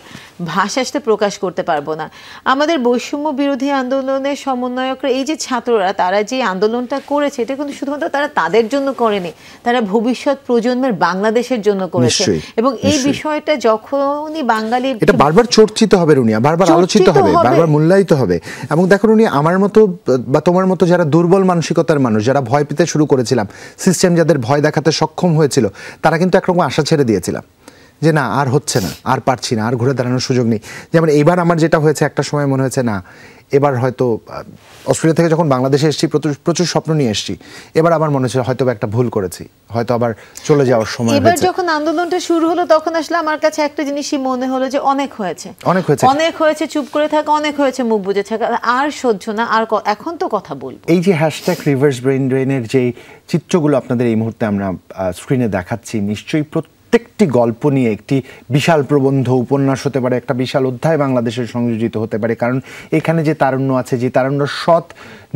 ভাষা আসলে প্রকাশ করতে পারবো না। আমাদের বৈষম্য বিরোধী আন্দোলনের সমন্বয়করা, এই যে ছাত্ররা, তারা যে আন্দোলনটা করেছে, এটা কিন্তু শুধুমাত্র তারা তাদের জন্য করেনি, তারা ভবিষ্যৎ প্রজন্মের বাংলাদেশের জন্য করেছে। এবং এই বিষয়টা যখনই বাঙালি, এটা বারবার চর্চিত হবে রুনিয়া, বারবার আলোচিত হবে, বারবার মূল্যায়িত হবে। এবং দেখো রুনিয়া, আমার মতো বা তোমার মতো যারা দুর্বল মানসিকতার মানুষ, যারা ভয় পেতে শুরু করেছিলাম, সিস্টেম যাদের ভয় দেখাতে সক্ষম হয়েছিল, তারা কিন্তু একরকম আশা ছেড়ে দিয়েছিলাম যে না, আর হচ্ছে না, আর পারছি না, আর ঘুরে দাঁড়ানোর সুযোগ নেই। যেমন এবার আমার যেটা হয়েছে, একটা সময় মনে হয়েছে না, এবার হয়তো অস্ট্রেলিয়া থেকে যখন বাংলাদেশে এসেছি প্রচুর স্বপ্ন নিয়ে এসেছি, এবার আমার মনে হচ্ছে হয়তো একটা ভুল করেছি, হয়তো আবার চলে যাওয়ার সময় হয়েছে। এবার যখন আন্দোলনটা শুরু হলো, তখন আসলে আমার কাছে একটা জিনিসই মনে হলো যে অনেক হয়েছে, চুপ করে থাকা, অনেক হয়েছে মুখ বুজে থাকা, আর সহ্য না, আর এখন তো কথা বলবো। এই যে হ্যাশট্যাগ রিভার্স ব্রেইন ড্রেইনের যে চিত্রগুলো আপনাদের এই মুহূর্তে আমরা স্ক্রিনে দেখাচ্ছি, নিশ্চয়ই প্রত্যেকটি গল্প নিয়ে একটি বিশাল প্রবন্ধ, উপন্যাস হতে পারে, একটা বিশাল অধ্যায় বাংলাদেশের সংযোজিত হতে পারে। কারণ এখানে যে তারুণ্য আছে, যে তারুণ্য সৎ,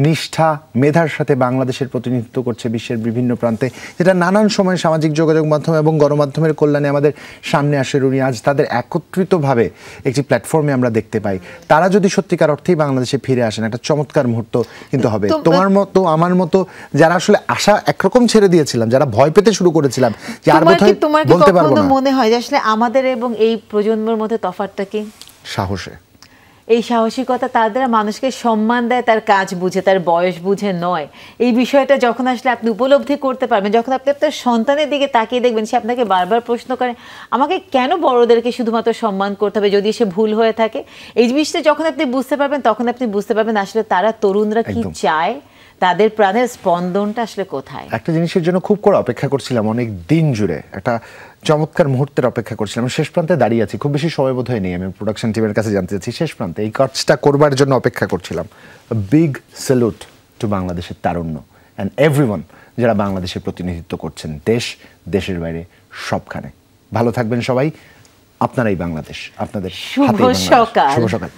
নিষ্ঠা, মেধার সাথে বাংলাদেশের প্রতিনিধিত্ব করছে বিশ্বের বিভিন্ন প্রান্তে, যেটা নানান সময় সামাজিক যোগাযোগ মাধ্যম এবং গণমাধ্যমের কল্যাণে আমাদের সামনে আসে রুনি, আজ তাদের একত্রিতভাবে একটি প্ল্যাটফর্মে আমরা দেখতে পাই। তারা যদি সত্যিকার অর্থেই বাংলাদেশে ফিরে আসেন, একটা চমৎকার মুহূর্ত কিন্তু হবে। তোমার মতো, আমার মতো যারা আসলে আশা একরকম ছেড়ে দিয়েছিলাম, যারা ভয় পেতে শুরু করেছিলাম যে আর বোধহয় বলতে পারবো না, মনে হয় যে আসলে আমাদের এবং এই প্রজন্মের মধ্যে তফাৎটা কি? সাহসে। এই সাহসিকতা, তাদের মানুষকে সম্মান দেয় তার কাজ বুঝে, তার বয়স বুঝে নয়। এই বিষয়টা যখন আসলে আপনি উপলব্ধি করতে পারবেন, যখন আপনি আপনার সন্তানের দিকে তাকিয়ে দেখবেন, সে আপনাকে বারবার প্রশ্ন করে আমাকে কেন বড়দেরকে শুধুমাত্র সম্মান করতে হবে যদি সে ভুল হয়ে থাকে, এই জিনিসটা যখন আপনি বুঝতে পারবেন, তখন আপনি বুঝতে পারবেন আসলে তারা, তরুণরা কি চায়, তাদের প্রাণের স্পন্দনটা আসলে কোথায়। একটা জিনিসের জন্য খুব করে অপেক্ষা করছিলাম, অনেক দিন জুড়ে একটা চমৎকার মুহূর্তের অপেক্ষা করছিলাম। শেষ প্রান্তে দাঁড়িয়ে আছি, খুব বেশি সময় বোধ হয় নেই, আমি প্রোডাকশন টিমের কাছে জানতে চাচ্ছি, শেষ প্রান্তে এই কাজটা করবার জন্য অপেক্ষা করছিলাম। বিগ স্যালুট টু বাংলাদেশের তারুণ্য অ্যান্ড এভরিওয়ান যারা বাংলাদেশের প্রতিনিধিত্ব করছেন, দেশের বাইরে সবখানে। ভালো থাকবেন সবাই, আপনারাই বাংলাদেশ, আপনাদের শুভ সকাল।